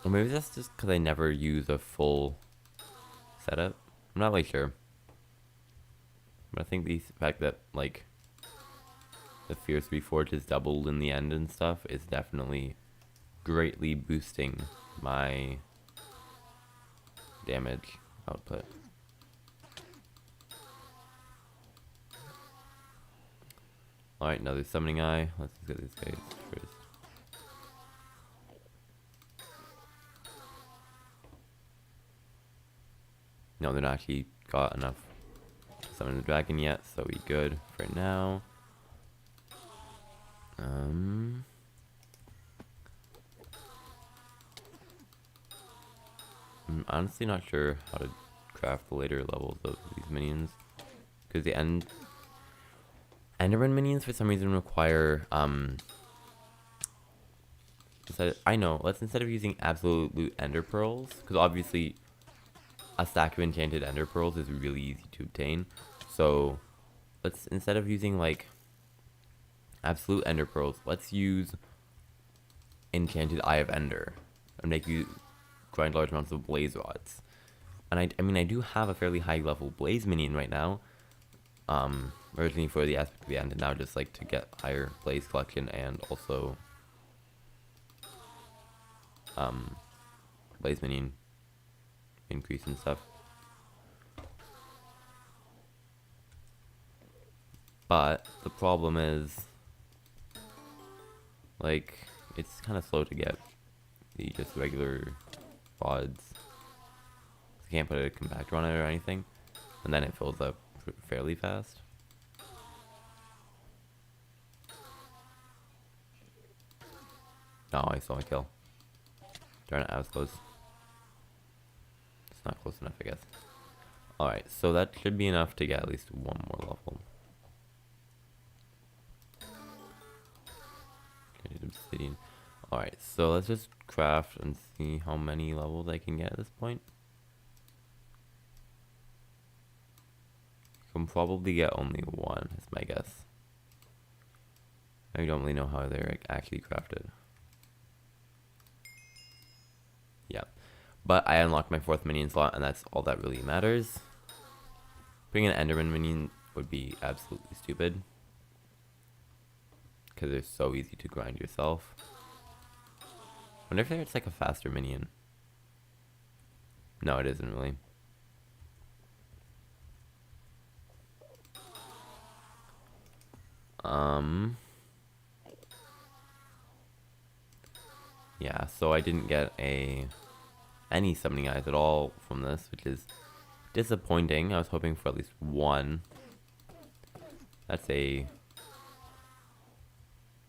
Or maybe that's just because I never use a full setup. I'm not really sure. But I think the fact that, like, the Fierce Reforged is doubled in the end and stuff is definitely greatly boosting my damage output. Alright, another Summoning Eye. Let's just get these guys first. No, they're not actually got enough to summon the dragon yet, so we good for now. I'm honestly not sure how to craft the later levels of these minions, because the Enderman minions for some reason require instead of using absolute ender pearls, because obviously a stack of enchanted ender pearls is really easy to obtain, so let's, instead of using like absolute ender pearls, let's use enchanted Eye of Ender and make you grind large amounts of blaze rods. And I mean I do have a fairly high level blaze minion right now, originally for the aspect of the end, and now just like to get higher blaze collection and also blaze minion increase and stuff. But the problem is, like, it's kind of slow to get the just regular rods. I can't put a compactor on it or anything, and then it fills up fairly fast. No, I saw my kill. Darn it, I was close. It's not close enough, I guess. Alright, so that should be enough to get at least one more level. Obsidian. Alright, so let's just craft and see how many levels I can get at this point. I can probably get only one, is my guess. I don't really know how they're actually crafted. Yeah, but I unlocked my 4th minion slot, and that's all that really matters. Putting an Enderman minion would be absolutely stupid, because they're so easy to grind yourself. I wonder if it's like a faster minion. No, it isn't really. Yeah, so I didn't get any summoning eyes at all from this, which is disappointing. I was hoping for at least one. That's a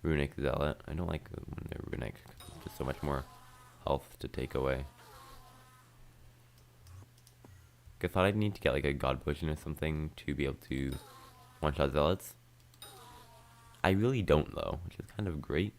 runic zealot. I don't like when they're runic. It's just so much more health to take away. I thought I'd need to get like a god potion or something to be able to one-shot zealots. I really don't though, which is kind of great.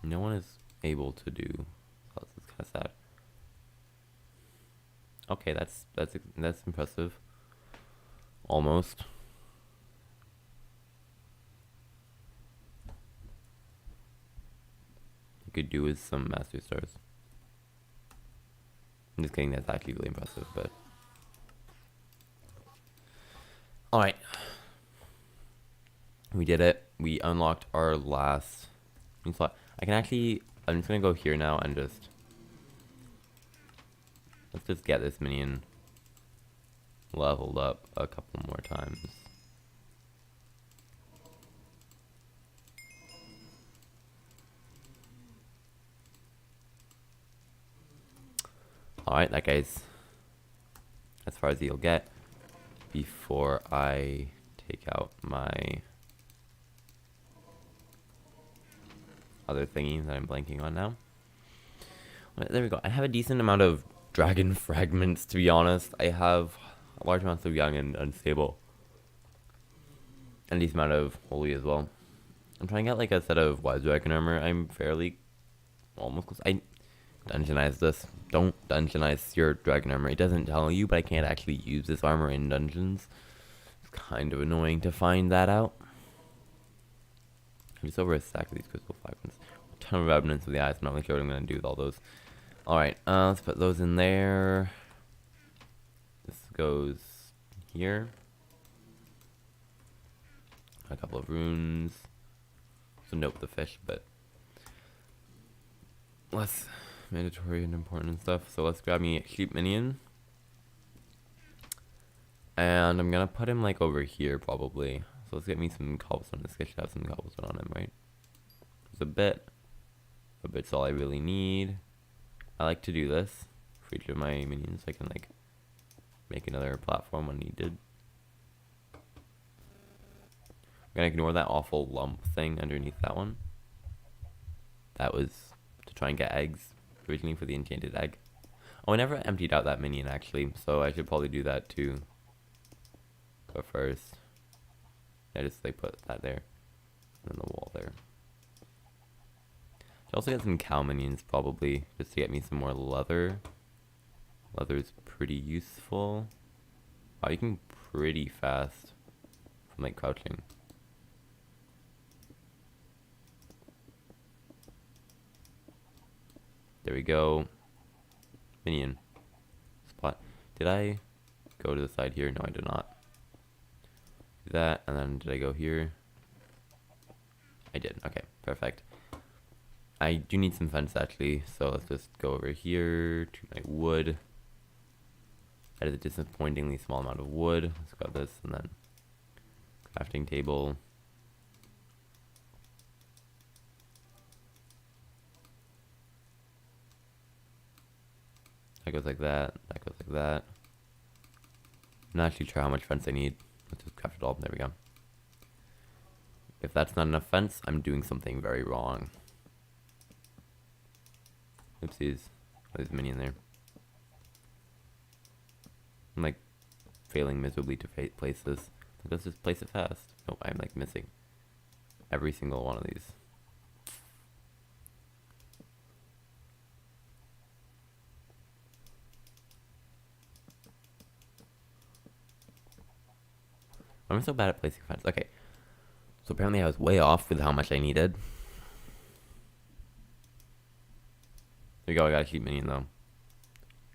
No one is able to do. Oh, this is kind of sad. Okay, that's impressive. Almost. You could do with some master stars. I'm just kidding. That's actually really impressive, but all right, we did it. We unlocked our last slot. I'm just gonna go here now and let's just get this minion leveled up a couple more times. Alright, that guy's as far as he'll get before I take out my other thingy that I'm blanking on now. There we go. I have a decent amount of dragon fragments, to be honest. I have a large amount of young and unstable. And a decent amount of holy as well. I'm trying to get like a set of wise dragon armor. I'm fairly almost close. I dungeonize this. Don't dungeonize your dragon armor. It doesn't tell you, but I can't actually use this armor in dungeons. It's kind of annoying to find that out. I'm just over a stack of these crystal fragments. A ton of evidence with the eyes. I'm not really sure what I'm going to do with all those. Alright, let's put those in there. This goes here. A couple of runes. So nope the fish, but less mandatory and important stuff. So let's grab me a sheep minion. And I'm gonna put him like over here probably. So let's get me some cobblestone. This guy should have some cobblestone on him, right? Just a bit. A bit's all I really need. I like to do this for each of my minions. So I can like make another platform when needed. I'm gonna ignore that awful lump thing underneath that one. That was to try and get eggs originally for the enchanted egg. Oh, I never emptied out that minion actually, so I should probably do that too. But first, I just like put that there, and then the wall there. Should also get some cow minions probably, just to get me some more leather. Leather is pretty useful. Wow, you can pretty fast from like crouching. There we go. Minion spot. Did I go to the side here? No, I did not. Do that, and then did I go here? I did. Okay, perfect. I do need some fence actually, so let's just go over here to my wood. That is a disappointingly small amount of wood. Let's grab this and then crafting table. That goes like that. That goes like that. I'm not actually sure how much fence I need. Let's just craft it all. There we go. If that's not enough fence, I'm doing something very wrong. Oopsies. There's a minion there. I'm like failing miserably to place this. Let's just place it fast. Nope, I'm like missing every single one of these. I'm so bad at placing fence. Okay. So apparently I was way off with how much I needed. There you go, I got a sheep minion though.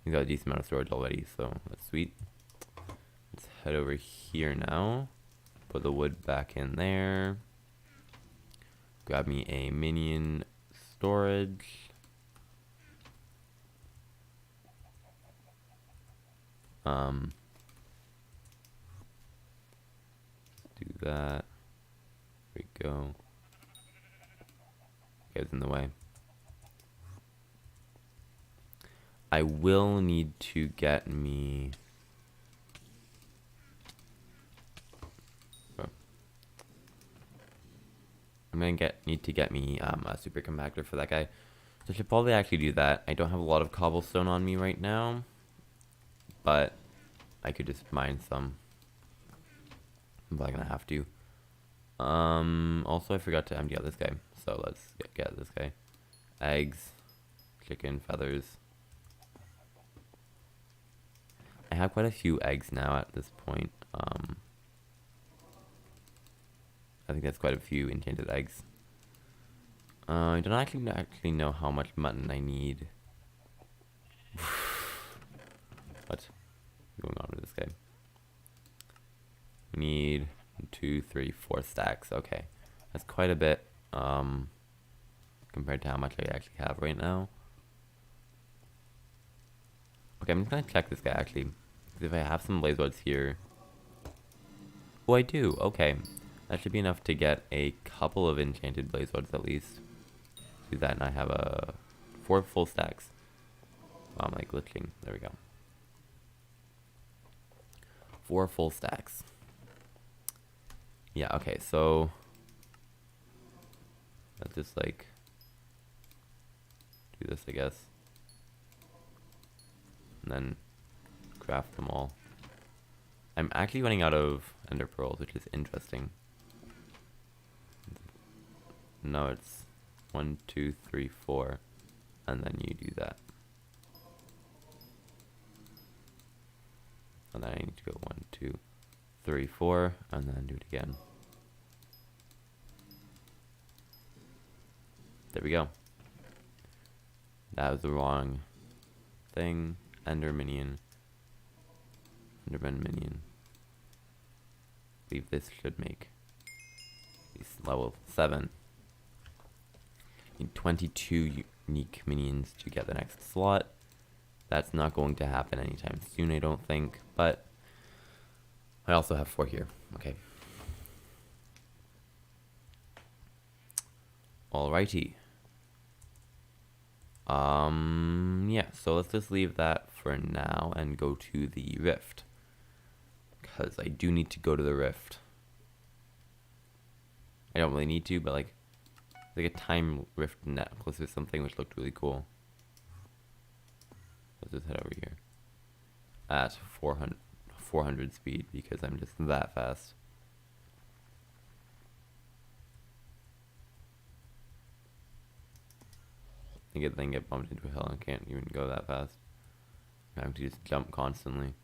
He's got a decent amount of storage already, so that's sweet. Let's head over here now. Put the wood back in there. Grab me a minion storage. Do that. There we go. Guy's in the way. I will need to get me. Oh. I'm gonna need to get me a super compactor for that guy. So I should probably actually do that. I don't have a lot of cobblestone on me right now, but I could just mine some. I'm probably gonna have to. Also I forgot to empty out this guy, so let's get this guy. Eggs, chicken, feathers. I have quite a few eggs now at this point. I think that's quite a few enchanted eggs. I don't actually know how much mutton I need. What's going on with this guy? We need 2, 3, 4 stacks. Okay, that's quite a bit compared to how much I actually have right now. Okay, I'm just gonna check this guy actually. If I have some blaze rods here. Oh, I do. Okay, that should be enough to get a couple of enchanted blaze rods at least. Do that, and I have 4 full stacks. Oh, I'm like glitching. There we go. 4 full stacks. Yeah, okay, so let's just like do this, I guess. And then craft them all. I'm actually running out of ender pearls, which is interesting. No, it's 1, 2, 3, 4, and then you do that. And then I need to go 1, 2, 3, 4, and then do it again. There we go. That was the wrong thing. Ender minion. Enderman minion. I believe this should make level 7. Need 22 unique minions to get the next slot. That's not going to happen anytime soon, I don't think. But I also have 4 here. Okay. Alrighty. Yeah, so let's just leave that for now and go to the rift. Because I do need to go to the rift. I don't really need to, but like a time rift necklace or something, which looked really cool. Let's just head over here. At 400 speed, because I'm just that fast. I get bumped into a hill and can't even go that fast. I have to just jump constantly.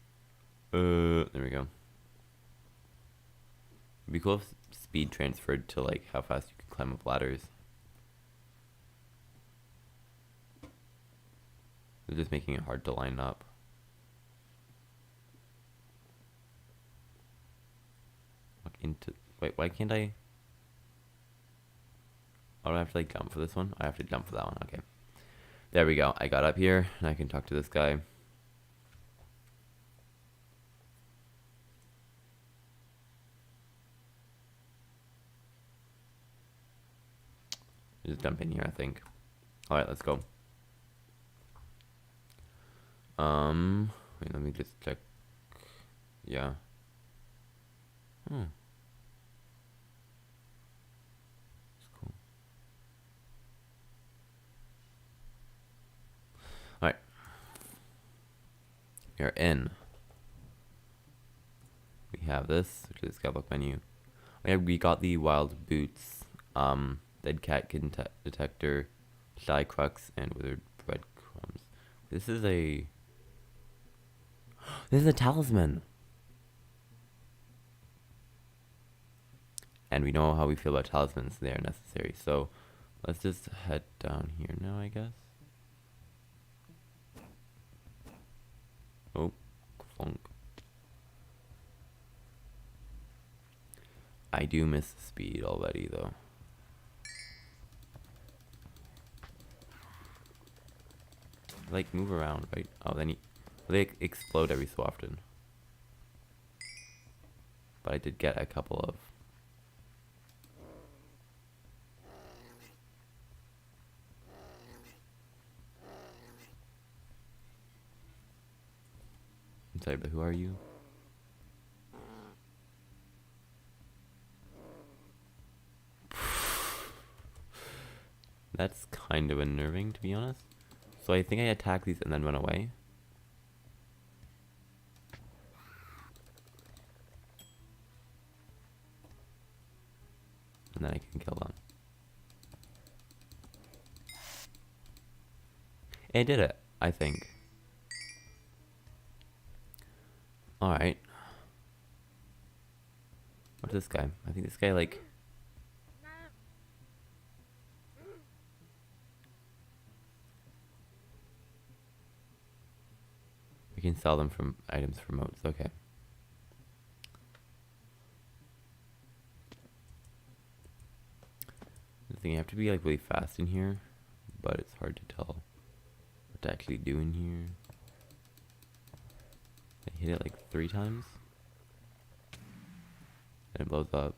There we go. It'd be cool if speed transferred to like how fast you can climb up ladders. They're just making it hard to line up. Wait, why can't I? Oh, do I have to like jump for this one? I have to jump for that one. Okay. There we go. I got up here and I can talk to this guy. Just jump in here, I think. Alright, let's go. Wait, let me just check. Yeah. That's cool. Alright. We are in. We have this, which is Skyblock menu. Oh, yeah, we got the wild boots, dead cat detector, shy crux, and withered breadcrumbs. This is a talisman. And we know how we feel about talismans. They are necessary. So let's just head down here now, I guess. Oh, clunk. I do miss the speed already, though. Like, move around, right? Oh, then they explode every so often. But I did get a couple of. I'm sorry, but who are you? That's kind of unnerving, to be honest. So I think I attack these and then run away. And then I can kill them. I did it, I think. Alright. What's this guy? I think this guy, like... We can sell them from items from moats, okay. The thing, you have to be like really fast in here, but it's hard to tell what to actually do in here. I hit it like 3 times. And it blows up.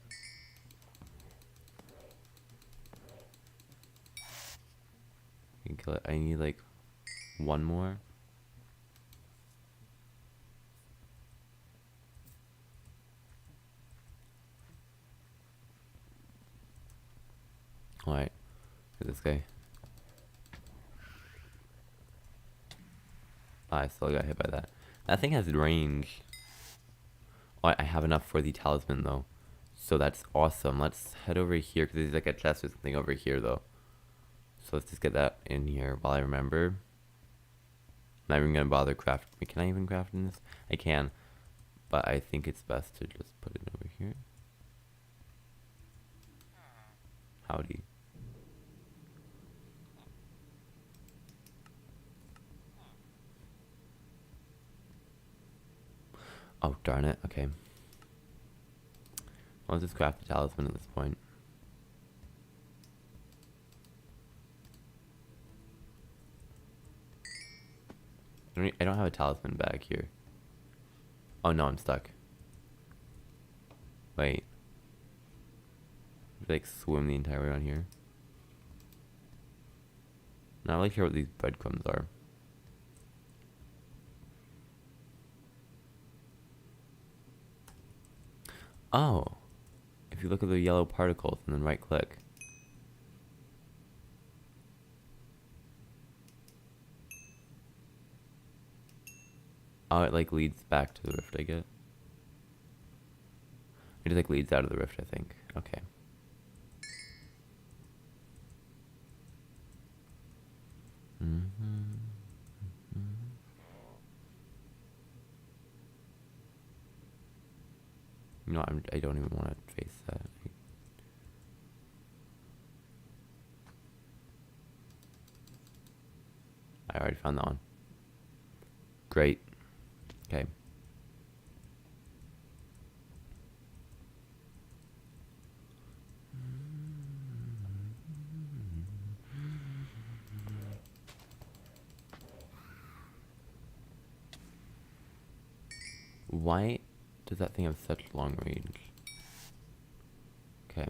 You can kill it. I need like 1 more. Look at this guy. I still got hit by that. That thing has range. Oh, I have enough for the talisman though. So that's awesome. Let's head over here because there's like a chest or something over here though. So let's just get that in here while I remember. I'm not even gonna bother crafting. Can I even craft in this? I can. But I think it's best to just put it over here. Howdy. Oh, darn it. Okay. I'll just craft the talisman at this point. I don't have a talisman bag here. Oh no, I'm stuck. Wait. Like swim the entire way around here. Not really sure what these breadcrumbs are. Oh. If you look at the yellow particles and then right click. Oh, it like leads back to the rift, I get. It just like leads out of the rift, I think. Okay. No, I don't even want to face that. I already found that one. Great. Okay. Why does that thing have such long range? Okay.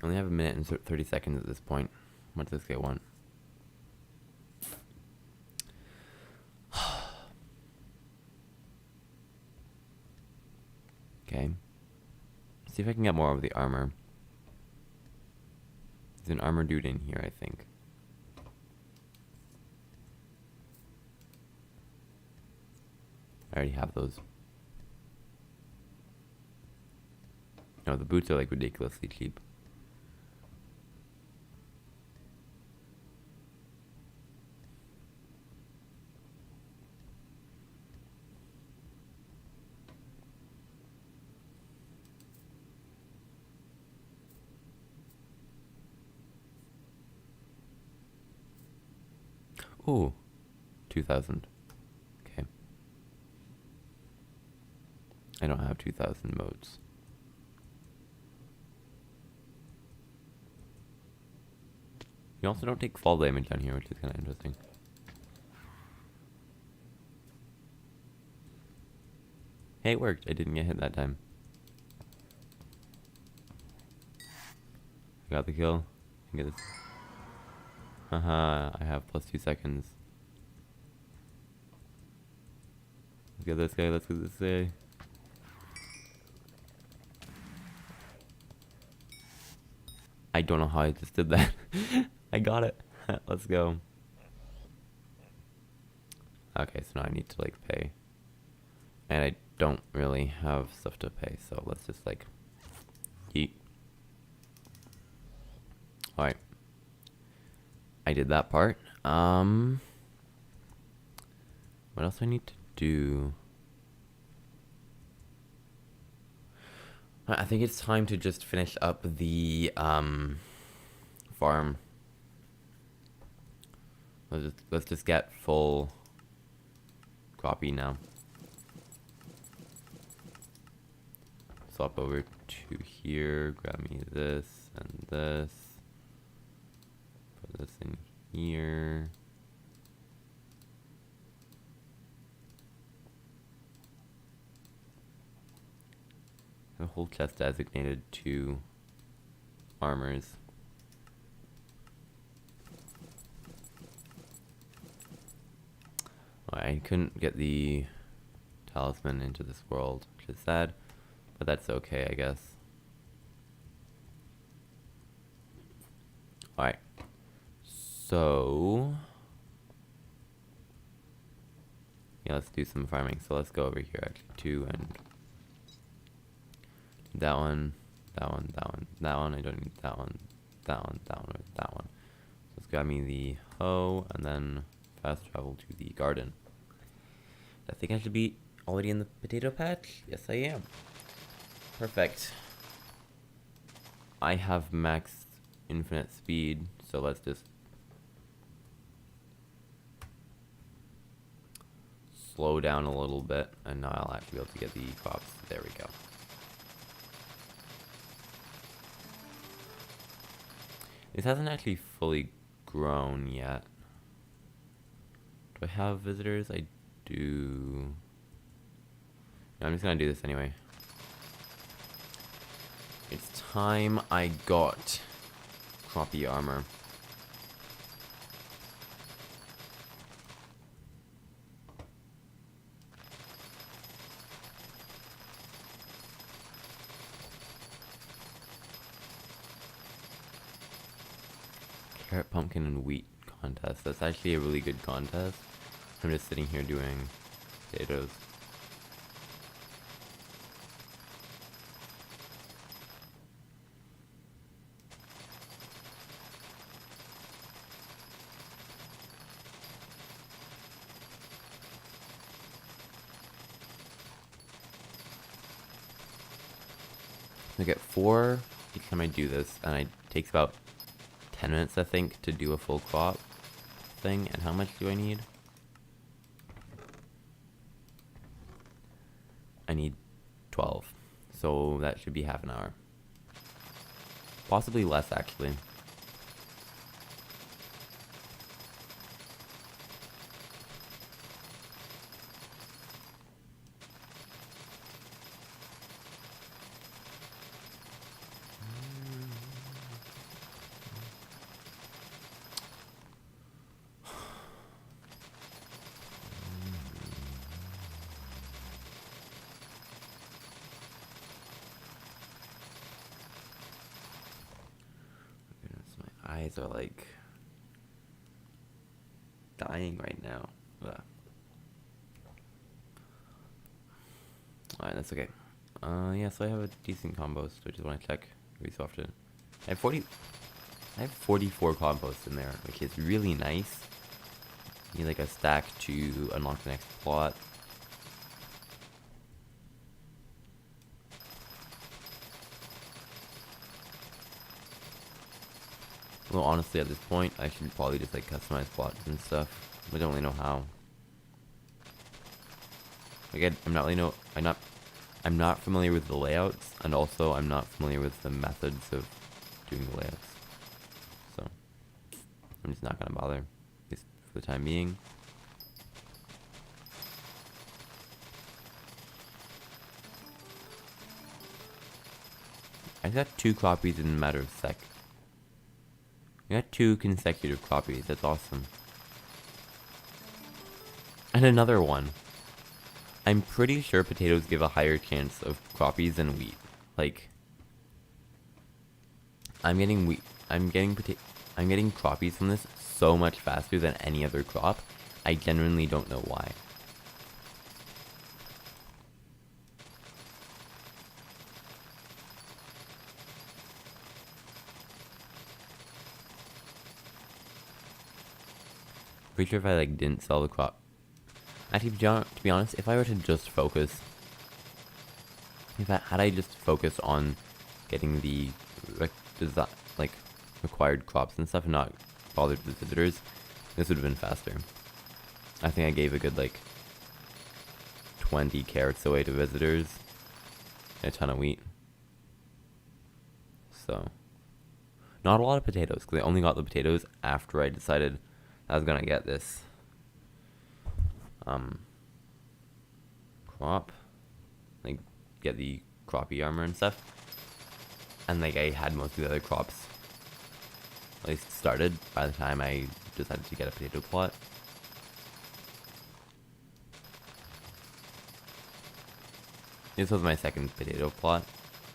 I only have a minute and 30 seconds at this point. What does this guy want? Okay. See if I can get more of the armor. There's an armor dude in here, I think. I already have those. No, the boots are like ridiculously cheap. Ooh, 2,000. Okay. I don't have 2,000 modes. You also don't take fall damage down here, which is kind of interesting. Hey, it worked. I didn't get hit that time. I got the kill. I get this. Haha, I have plus 2 seconds. Let's get this guy, let's get this guy. I don't know how I just did that. I got it. Let's go. Okay, so now I need to like pay. And I don't really have stuff to pay, so let's just like eat. Alright. I did that part. What else do I need to do? I think it's time to just finish up the farm. Let's just get full copy now. Swap over to here, grab me this and this. Put this in here. A whole chest designated to armors. I couldn't get the talisman into this world, which is sad. But that's okay, I guess. Alright. So... yeah, let's do some farming. So let's go over here, actually. 2 and... that one, that one, that one, that one. I don't need that one, that one, that one, or that one. So let's grab me the hoe, and then fast travel to the garden. I think I should be already in the potato patch. Yes, I am. Perfect. I have max infinite speed, so let's just slow down a little bit, and now I'll actually be able to get the crops. There we go. This hasn't actually fully grown yet. Do I have visitors? I do. No, I'm just gonna do this anyway. It's time I got Cropie armor. Carrot, pumpkin, and wheat contest. That's actually a really good contest. I'm just sitting here doing potatoes. I get 4 each time I do this, and it takes about 10 minutes, I think, to do a full crop thing. And how much do I need? I need 12. So that should be half an hour. Possibly less, actually. Eyes are like dying right now. Ugh. Alright, that's okay. Yeah, so I have a decent compost. I just want to check every so often. I have 44 compost in there, which is really nice. Need like a stack to unlock the next plot. Well, honestly, at this point, I should probably just like customize plots and stuff. I don't really know how. Again, I'm not familiar with the layouts, and also I'm not familiar with the methods of doing the layouts. So I'm just not gonna bother, at least for the time being. I got 2 copies in a matter of seconds. I got 2 consecutive Cropies. That's awesome. And another one. I'm pretty sure potatoes give a higher chance of Cropies than wheat. Like, I'm getting Cropies from this so much faster than any other crop. I genuinely don't know why. Pretty sure if I like didn't sell the crop. Actually, to be honest, if I were to just focus, had I just focused on getting the required crops and stuff, and not bothered with visitors, this would have been faster. I think I gave a good like 20 carrots away to visitors, and a ton of wheat. So, not a lot of potatoes, because I only got the potatoes after I decided I was gonna get this crop, like get the Cropie armor and stuff, and like I had most of the other crops at least started by the time I decided to get a potato plot. This was my second potato plot.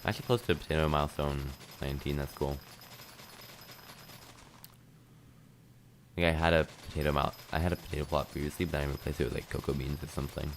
I'm actually close to potato milestone 19, that's cool. Like I had a potato plot previously, but I replaced it with like cocoa beans or something.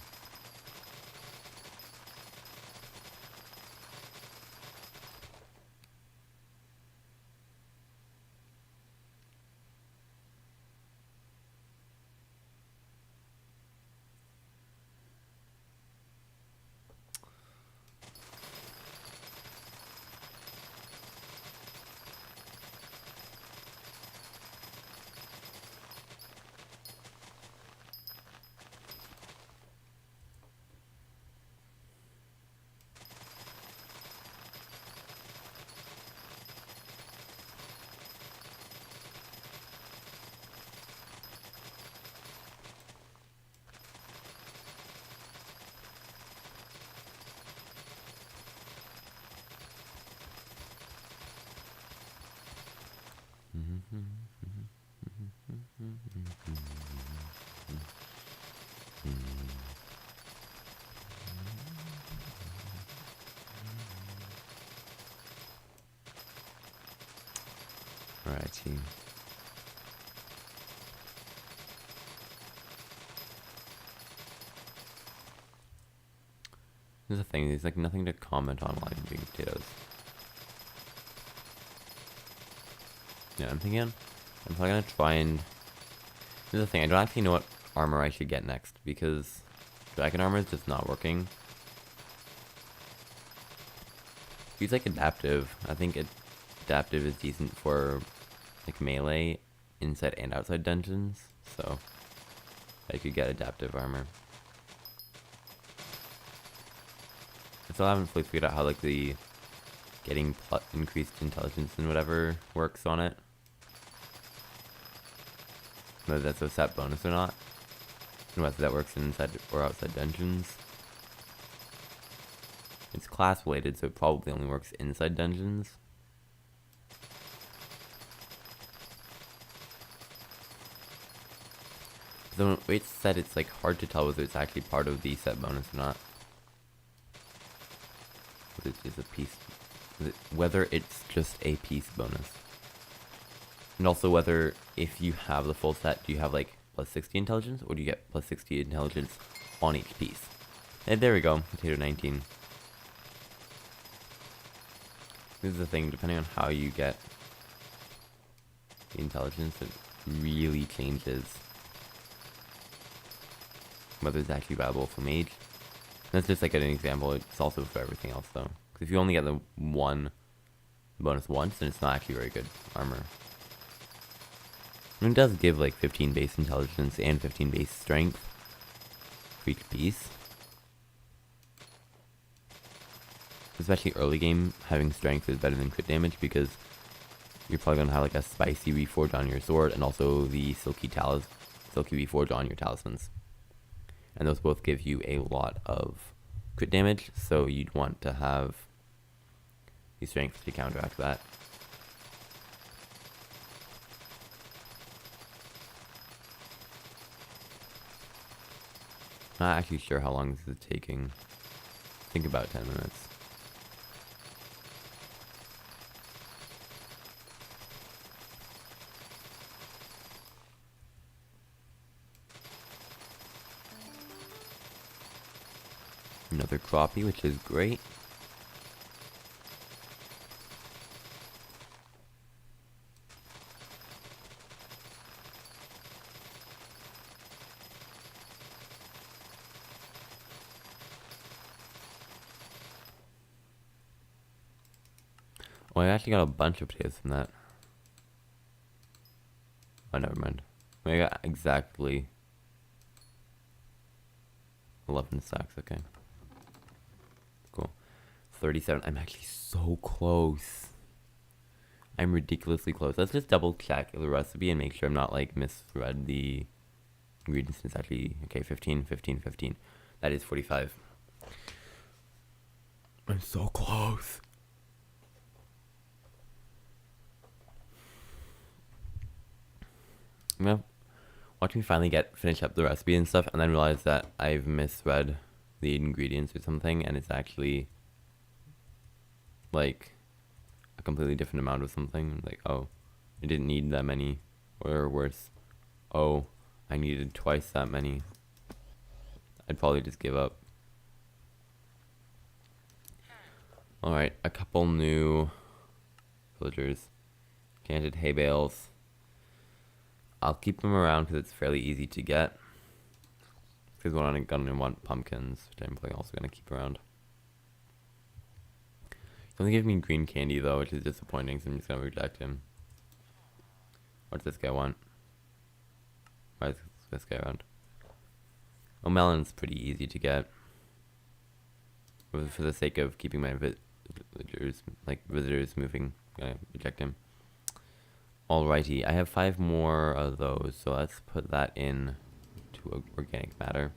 Alrighty. There's the thing, there's like nothing to comment on while I'm doing potatoes. Yeah, I'm thinking I'm probably gonna try and... Here's the thing, I don't actually know what armor I should get next, because dragon armor is just not working. Use like adaptive. I think adaptive is decent for like melee, inside and outside dungeons, so I could get adaptive armor. I still haven't fully figured out how like the getting increased intelligence and whatever works on it. Whether that's a set bonus or not, and whether that works inside or outside dungeons. It's class related, so it probably only works inside dungeons. The way it's set, it's like hard to tell whether it's actually part of the set bonus or not. Whether it's just a piece bonus. And also whether, if you have the full set, do you have like plus 60 intelligence, or do you get plus 60 intelligence on each piece? And there we go, potato 19. This is the thing, depending on how you get the intelligence, it really changes whether it's actually viable for mage. That's just like an example, it's also for everything else though. Because if you only get the one bonus once, then it's not actually very good armor. And it does give like 15 base intelligence and 15 base strength for each piece. Especially early game, having strength is better than crit damage because you're probably going to have like a spicy reforge on your sword and also the silky reforge on your talismans. And those both give you a lot of crit damage, so you'd want to have the strength to counteract that. Not actually sure how long this is taking. I think about 10 minutes. Another Cropie, which is great. Oh, I actually got a bunch of potatoes from that. Oh, never mind. I got exactly 11 stacks, okay. Cool. 37. I'm actually so close. I'm ridiculously close. Let's just double check the recipe and make sure I'm not like misread the ingredients. It's actually, okay, 15, 15, 15. That is 45. I'm so close. I'm gonna watch me finally finish up the recipe and stuff, and then realize that I've misread the ingredients or something, and it's actually like a completely different amount of something. Like, oh, I didn't need that many, or worse, oh, I needed twice that many. I'd probably just give up. Alright, a couple new villagers. Canted hay bales. I'll keep them around because it's fairly easy to get. Because we're gonna want pumpkins, which I'm probably also gonna keep around. He's only giving me green candy though, which is disappointing, so I'm just gonna reject him. What does this guy want? Why is this guy around? Oh, melon's pretty easy to get. But for the sake of keeping my visitors moving, I'm gonna reject him. Alrighty, I have 5 more of those, so let's put that in to organic matter.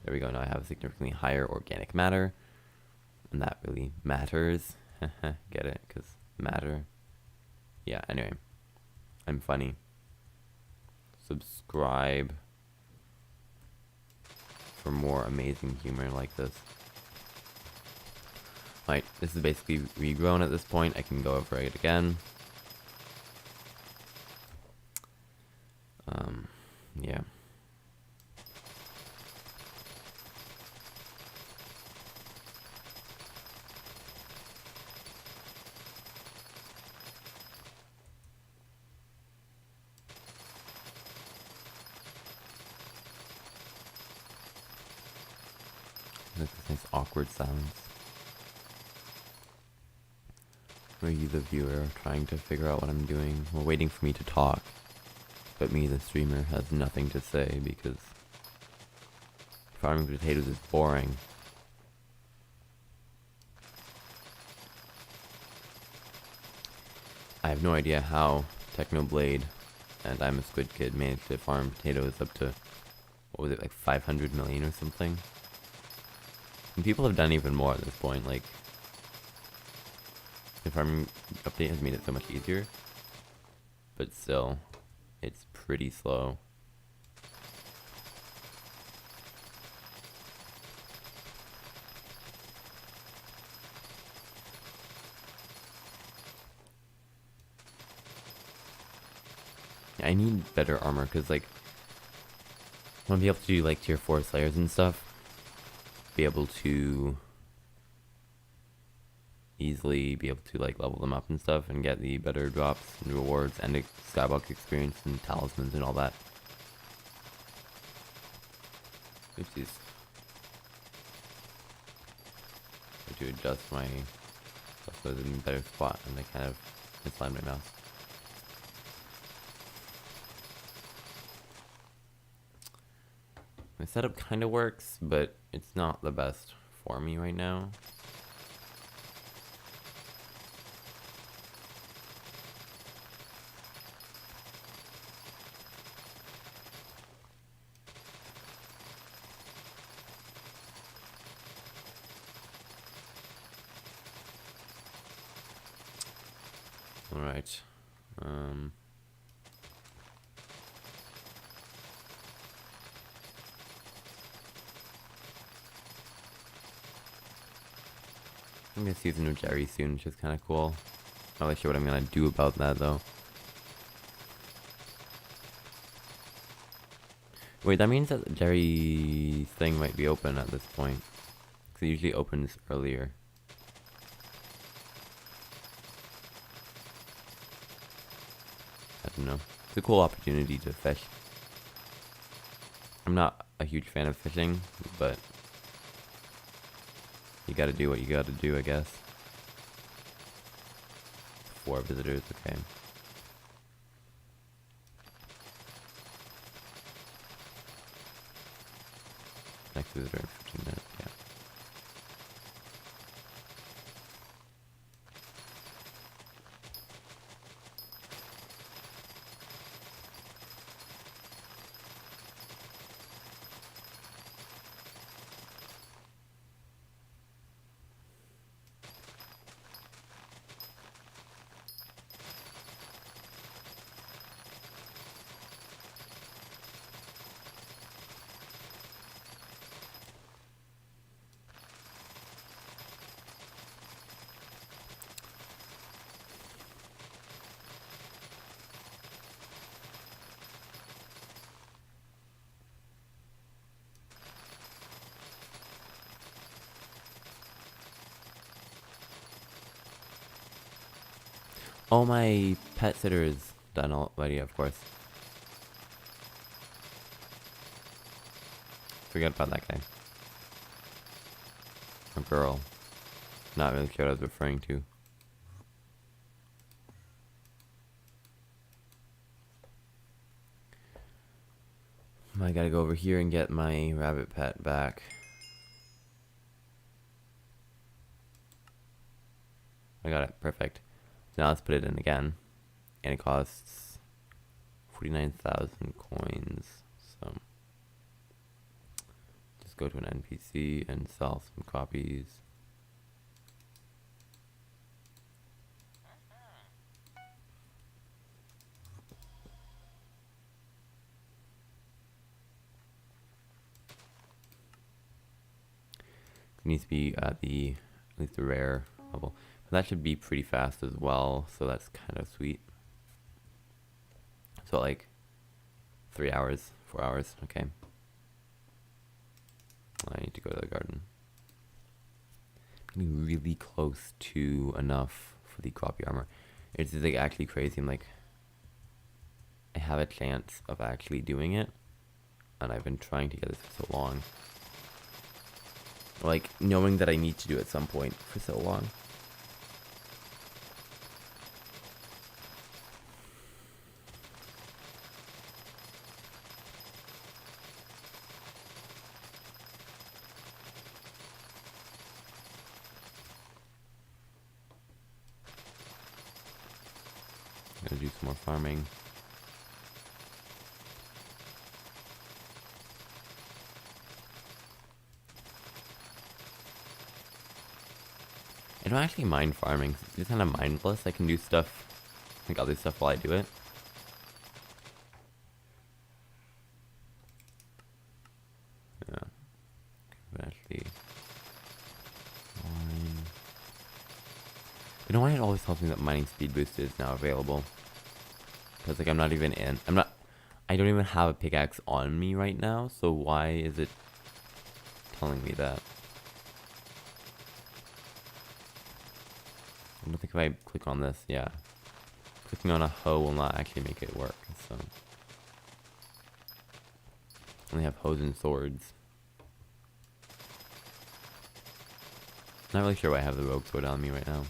There we go, now I have significantly higher organic matter, and that really matters. Get it? Because matter. Yeah, anyway, I'm funny. Subscribe for more amazing humor like this. Alright, this is basically regrown at this point. I can go over it again. Yeah. Look, this nice awkward silence. Where you, the viewer, are trying to figure out what I'm doing, or waiting for me to talk. But me, the streamer, has nothing to say because farming potatoes is boring. I have no idea how Technoblade and I'm a Squid Kid managed to farm potatoes up to, what was it, like 500 million or something? And people have done even more at this point, like, the farming update has made it so much easier, but still, it's pretty slow. I need better armor, because, like, I want to be able to do, like, tier 4 slayers and stuff. Be able to easily be able to, like, level them up and stuff, and get the better drops and rewards, and Skyblock experience, and talismans, and all that. Oopsies. I have to adjust my stuff so it's in a better spot, and I kind of misaligned my mouse. My setup kind of works, but it's not the best for me right now. All right. I'm gonna see the new Jerry soon, which is kind of cool. Not really sure what I'm gonna do about that though. Wait, that means that Jerry's thing might be open at this point, because it usually opens earlier. I don't know. It's a cool opportunity to fish. I'm not a huge fan of fishing, but you gotta do what you gotta do, I guess. 4 visitors, okay. Next visitor in 15 minutes, yeah. Oh, my pet sitter is done already, of course. Forget about that guy. Or girl. Not really sure what I was referring to. I gotta go over here and get my rabbit pet back. I got it. Perfect. So now let's put it in again. And it costs 49,000 coins. So just go to an NPC and sell some copies. It needs to be at least the rare level. But that should be pretty fast as well, so that's kind of sweet. So like 3 hours, 4 hours, okay. I need to go to the garden. I'm getting really close to enough for the Cropie armor. It's like actually crazy. I'm like, I have a chance of actually doing it, and I've been trying to get this for so long. Like, knowing that I need to do it at some point for so long. Gotta do some more farming. I don't actually mind farming. It's just kind of mindless. I can do stuff, like other stuff while I do it. Yeah. But actually, mine. You know why it always tells me that mining speed boost is now available? Because like I'm not even in. I don't even have a pickaxe on me right now. So why is it telling me that? I don't think if I click on this, yeah. Clicking on a hoe will not actually make it work, so. I only have hoes and swords. Not really sure why I have the rogue sword on me right now.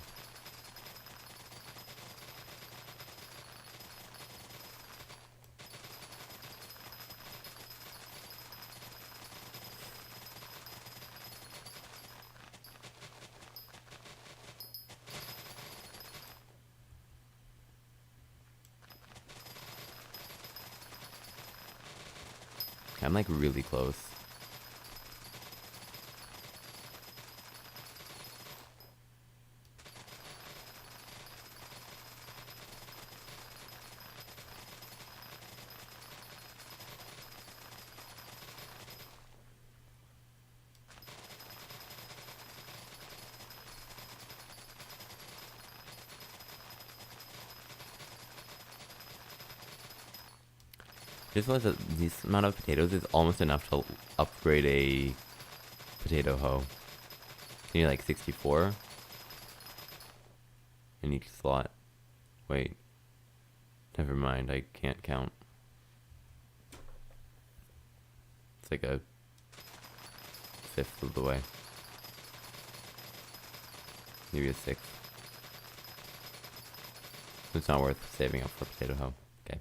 I'm like really close. Just realized that this amount of potatoes is almost enough to upgrade a potato hoe. You need like 64 in each slot. Wait. Never mind, I can't count. It's like a fifth of the way. Maybe a sixth. It's not worth saving up for a potato hoe. Okay.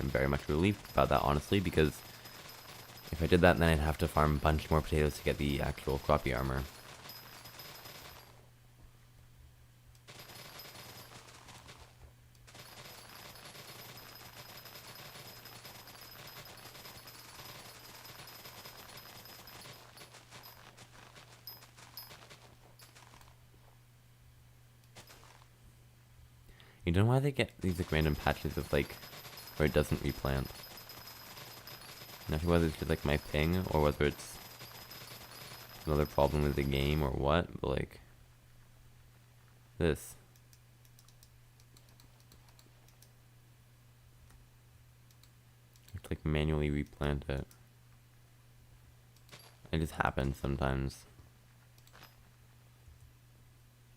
I'm very much relieved about that, honestly, because if I did that, then I'd have to farm a bunch more potatoes to get the actual Cropie armor. You don't know why they get these like random patches of like where it doesn't replant. I'm not sure whether it's just like my ping or whether it's another problem with the game or what, but like this. I have to like manually replant it. It just happens sometimes.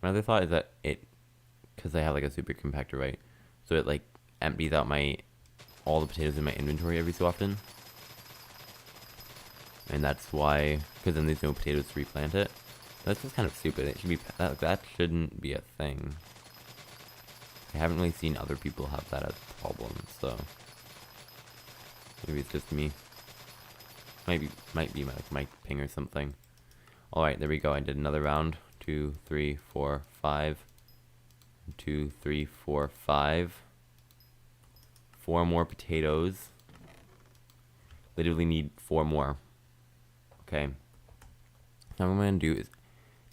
My other thought is that it because I have like a super compactor, right? So it like empties out all the potatoes in my inventory every so often. And that's why, because then there's no potatoes to replant it. That's just kind of stupid. It should be, that shouldn't be a thing. I haven't really seen other people have that as a problem, so maybe it's just me. Might be my ping or something. Alright, there we go. I did another round. 2, 3, 4, 5. 2, 3, 4, 5. 4 more potatoes. Literally need 4 more. Okay. Now what I'm gonna do is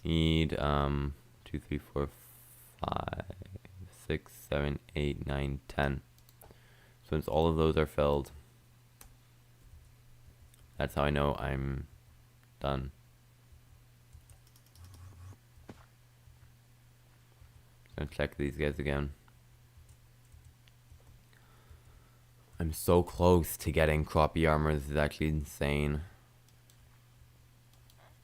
need 2, 3, 4, 5, 6, 7, 8, 9, 10. So once all of those are filled, that's how I know I'm done. Gonna check these guys again. I'm so close to getting Cropie armor. This is actually insane.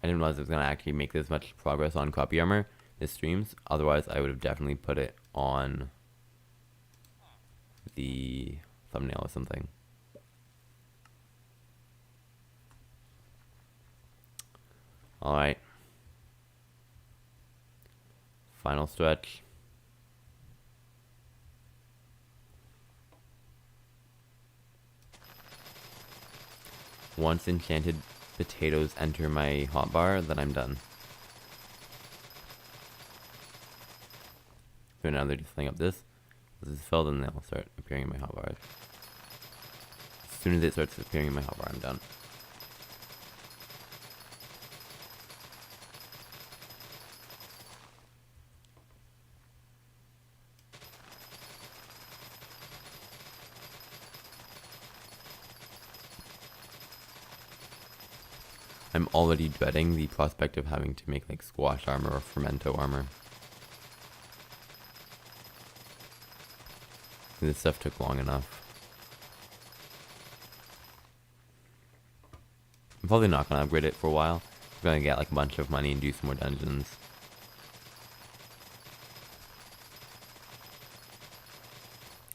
I didn't realize I was gonna actually make this much progress on Cropie armor this streams. Otherwise, I would have definitely put it on the thumbnail or something. Alright. Final stretch. Once enchanted potatoes enter my hotbar, then I'm done. So now they're just filling up this. This is filled and they'll start appearing in my hotbar. As soon as it starts appearing in my hotbar, I'm done. I'm already dreading the prospect of having to make like squash armor or fermento armor. This stuff took long enough. I'm probably not going to upgrade it for a while. I'm going to get like a bunch of money and do some more dungeons.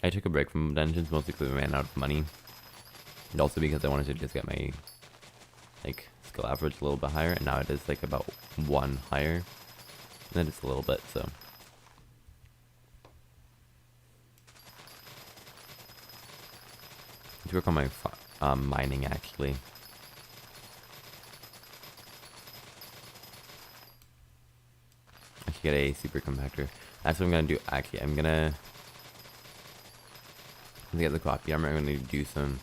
I took a break from dungeons mostly because I ran out of money. And also because I wanted to just get my like skill average a little bit higher, and now it is like about 1 higher. And then just a little bit, so. I need to work on my mining actually. I should get a super compactor. That's what I'm gonna do. Actually, I'm gonna get the Cropie armor. I'm gonna do some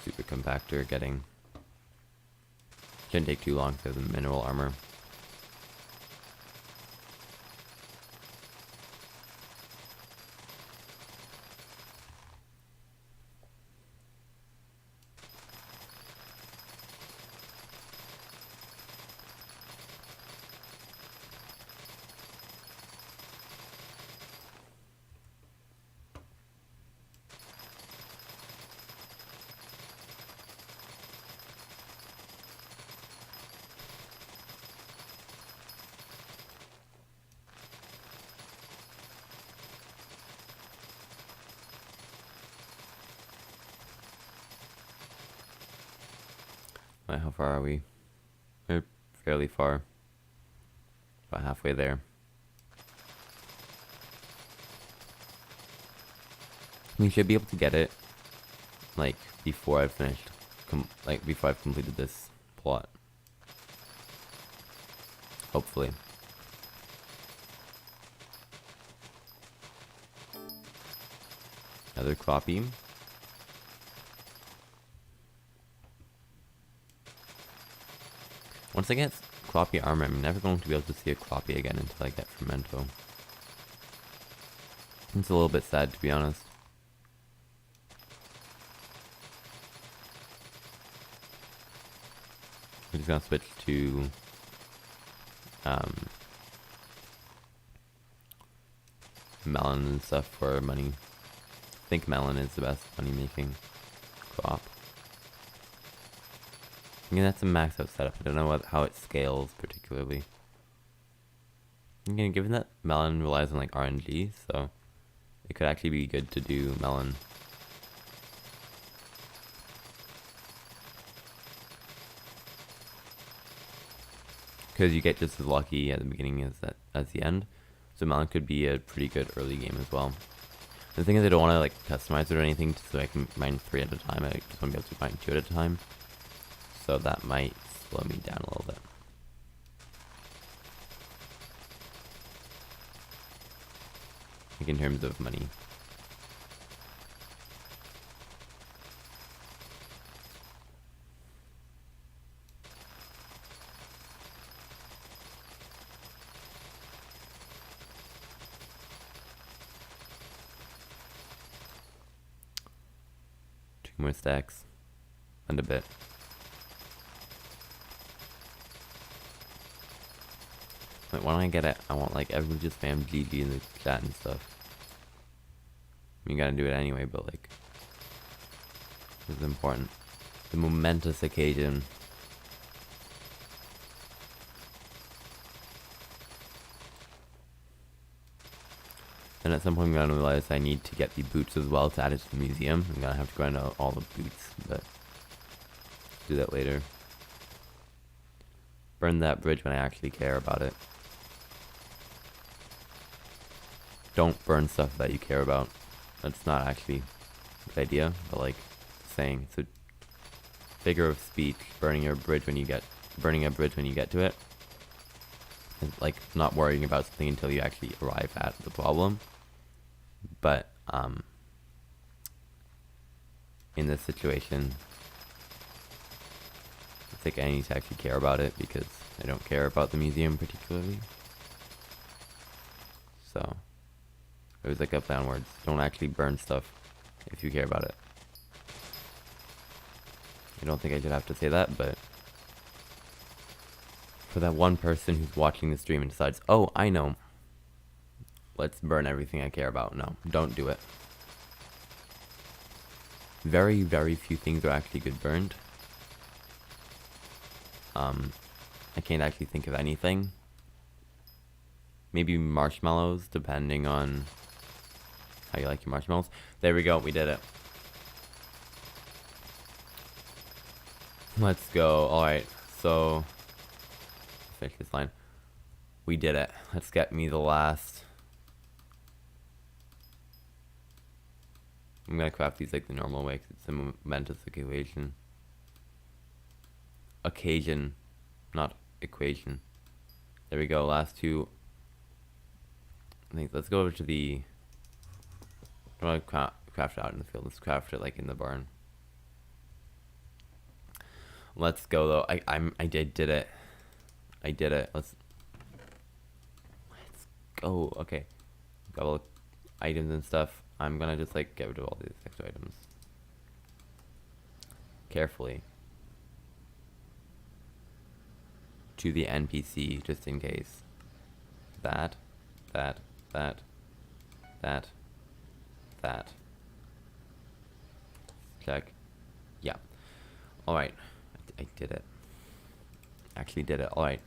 super compactor getting. Shouldn't take too long because of the mineral armor. How far are we? We're fairly far. About halfway there. We should be able to get it, like, before I've finished, before I've completed this plot. Hopefully. Another Cropie. Once I get Cropie armor, I'm never going to be able to see a Cropie again until I get Fermento. It's a little bit sad, to be honest. I'm just gonna switch to melon and stuff for money. I think melon is the best money making crop. I mean, that's a max out setup. I don't know how it scales particularly. Again, given that melon relies on like RNG, so it could actually be good to do melon. Because you get just as lucky at the beginning as the end. So melon could be a pretty good early game as well. The thing is, I don't want to like customize it or anything so I can mine 3 at a time. I just want to be able to mine 2 at a time. So that might slow me down a little bit. Like in terms of money. More stacks and a bit. Like, why don't I get it? I want like everyone just spam GG in the chat and stuff. You gotta do it anyway, but like, this is important. The momentous occasion. And at some point I'm gonna realize I need to get the boots as well to add it to the museum. I'm gonna have to grind out all the boots, but do that later. Burn that bridge when I actually care about it. Don't burn stuff that you care about. That's not actually a good idea, but like saying it's a figure of speech. Burning a bridge when you get to it. And like not worrying about something until you actually arrive at the problem. But in this situation, I think I need to actually care about it because I don't care about the museum particularly. So it was like up downwards. Don't actually burn stuff if you care about it. I don't think I should have to say that, but for that one person who's watching the stream and decides, oh, I know, let's burn everything I care about. No, don't do it. Very, very few things are actually good burned. I can't actually think of anything. Maybe marshmallows, depending on how you like your marshmallows. There we go, we did it. Let's go. Alright, so finish this line. We did it. Let's get me the last. I'm gonna craft these like the normal way because it's a momentous occasion. Occasion, not equation. There we go, last two. I think let's go over to the. I don't want to craft it out in the field. Let's craft it like in the barn. Let's go though. I did it. I did it. Let's go. Okay. Got all the items and stuff. I'm gonna just like get rid of all these extra items. Carefully. To the NPC just in case. That. Check. Yeah. Alright. I did it. Actually did it. Alright.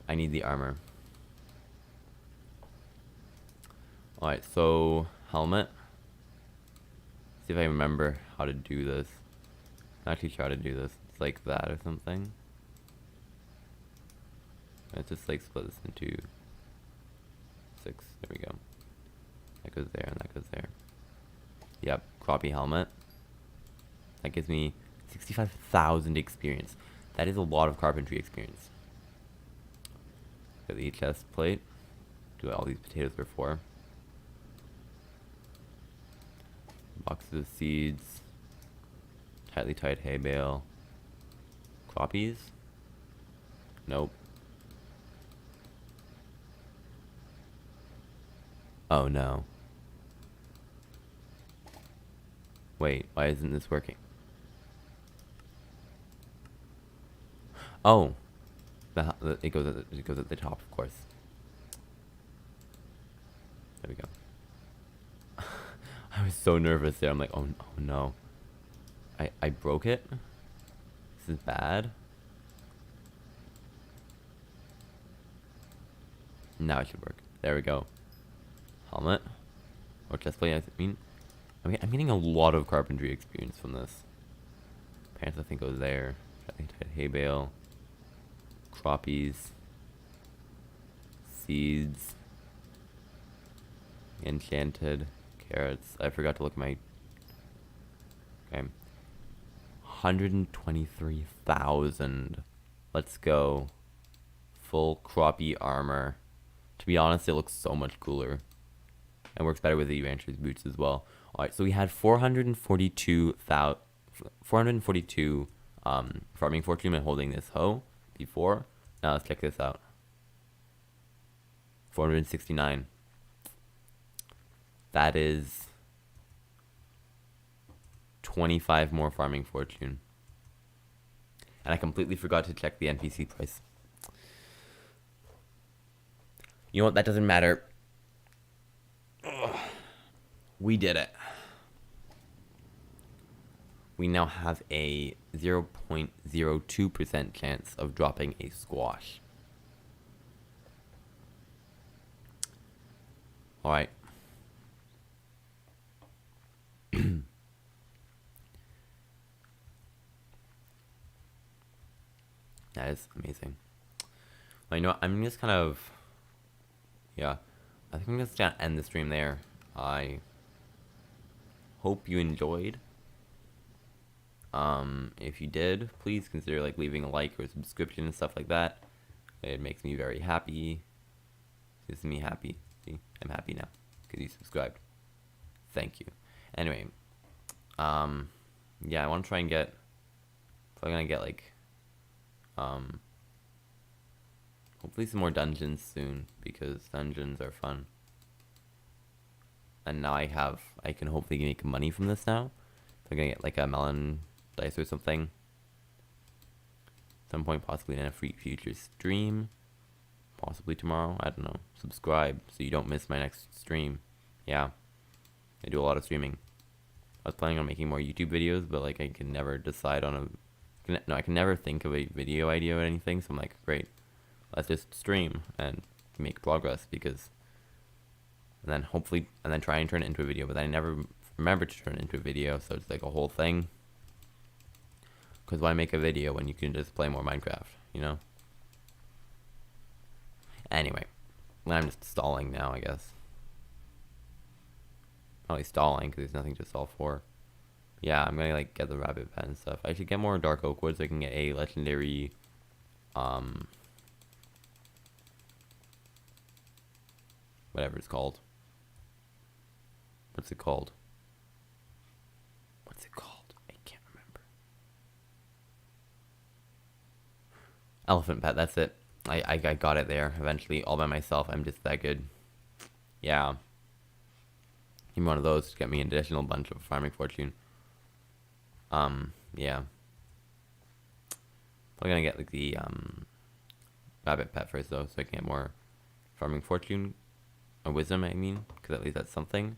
I need the armor. Alright, so helmet. See if I remember how to do this. I'm actually try to do this. It's like that or something. Let's just like split this into 6. There we go. That goes there and that goes there. Yep, Cropie helmet. That gives me 65,000 experience. That is a lot of carpentry experience. Got the chest plate. Do all these potatoes were for. Boxes of seeds. Tightly tied hay bale. Croppies? Nope. Oh no. Wait, why isn't this working? Oh, it goes at the top, of course. There we go. I was so nervous there. I'm like, oh no. I broke it. This is bad. Now it should work. There we go. Helmet. Or chestplate, I mean. I'm getting a lot of carpentry experience from this. Pants, I think, goes there. I think I had hay bale. Cropies. Seeds. Enchanted. Carrots. I forgot to look at my... Okay. 123,000. Let's go. Full Cropie armor. To be honest, it looks so much cooler. And works better with the rancher's boots as well. Alright, so we had 442 farming fortune and holding this hoe before. Now let's check this out. 469. That is 25 more farming fortune. And I completely forgot to check the NPC price. You know what? That doesn't matter. Ugh. We did it. We now have a 0.02% chance of dropping a squash. Alright. That is amazing. Well, you know what? I'm just kind of... Yeah. I think I'm just gonna end the stream there. I hope you enjoyed. If you did, please consider like leaving a like or a subscription and stuff like that. It makes me very happy. This is me happy. See, I'm happy now because you subscribed. Thank you. Anyway, yeah, I want to try and get. Probably gonna get like, hopefully some more dungeons soon because dungeons are fun. And now I can hopefully make money from this now. I'm gonna get like a melon dice or something. At some point, possibly in a future stream. Possibly tomorrow. I don't know. Subscribe so you don't miss my next stream. Yeah. I do a lot of streaming. I was planning on making more YouTube videos, but like I can never decide on I can never think of a video idea or anything. So I'm like, great. Let's just stream and make progress because... And then hopefully... And then try and turn it into a video, but then I never... remember to turn it into a video, so it's like a whole thing. Because why make a video when you can just play more Minecraft, you know? Anyway, I'm just stalling now, I guess. Probably stalling because there's nothing to stall for. Yeah, I'm gonna like get the rabbit pet and stuff. I should get more dark oak wood so I can get a legendary, whatever it's called. What's it called? What's it called? I can't remember. Elephant pet, that's it. I got it there eventually all by myself. I'm just that good. Yeah. Give me one of those to get me an additional bunch of farming fortune. Yeah. I'm gonna get like the rabbit pet first though, so I can get more farming fortune or wisdom, I mean, because at least that's something.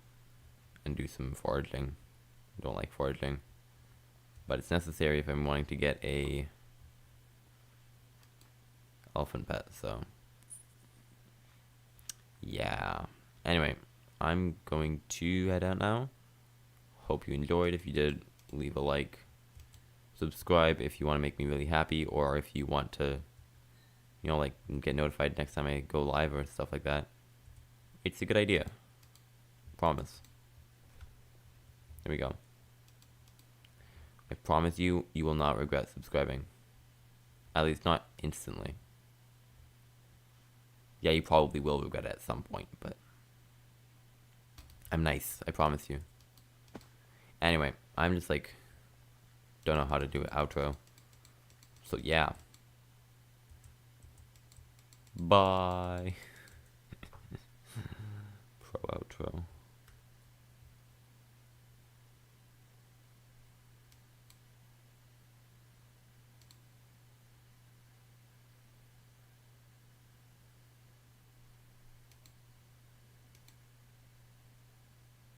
And do some foraging. I don't like foraging, but it's necessary if I'm wanting to get a elephant pet. So yeah. Anyway, I'm going to head out now. Hope you enjoyed. If you did, leave a like, subscribe if you want to make me really happy, or if you want to, you know, like get notified next time I go live or stuff like that. It's a good idea. Promise. There we go. I promise you, you will not regret subscribing. At least not instantly. Yeah, you probably will regret it at some point, but I'm nice. I promise you. Anyway, I'm just like, don't know how to do an outro. So yeah. Bye.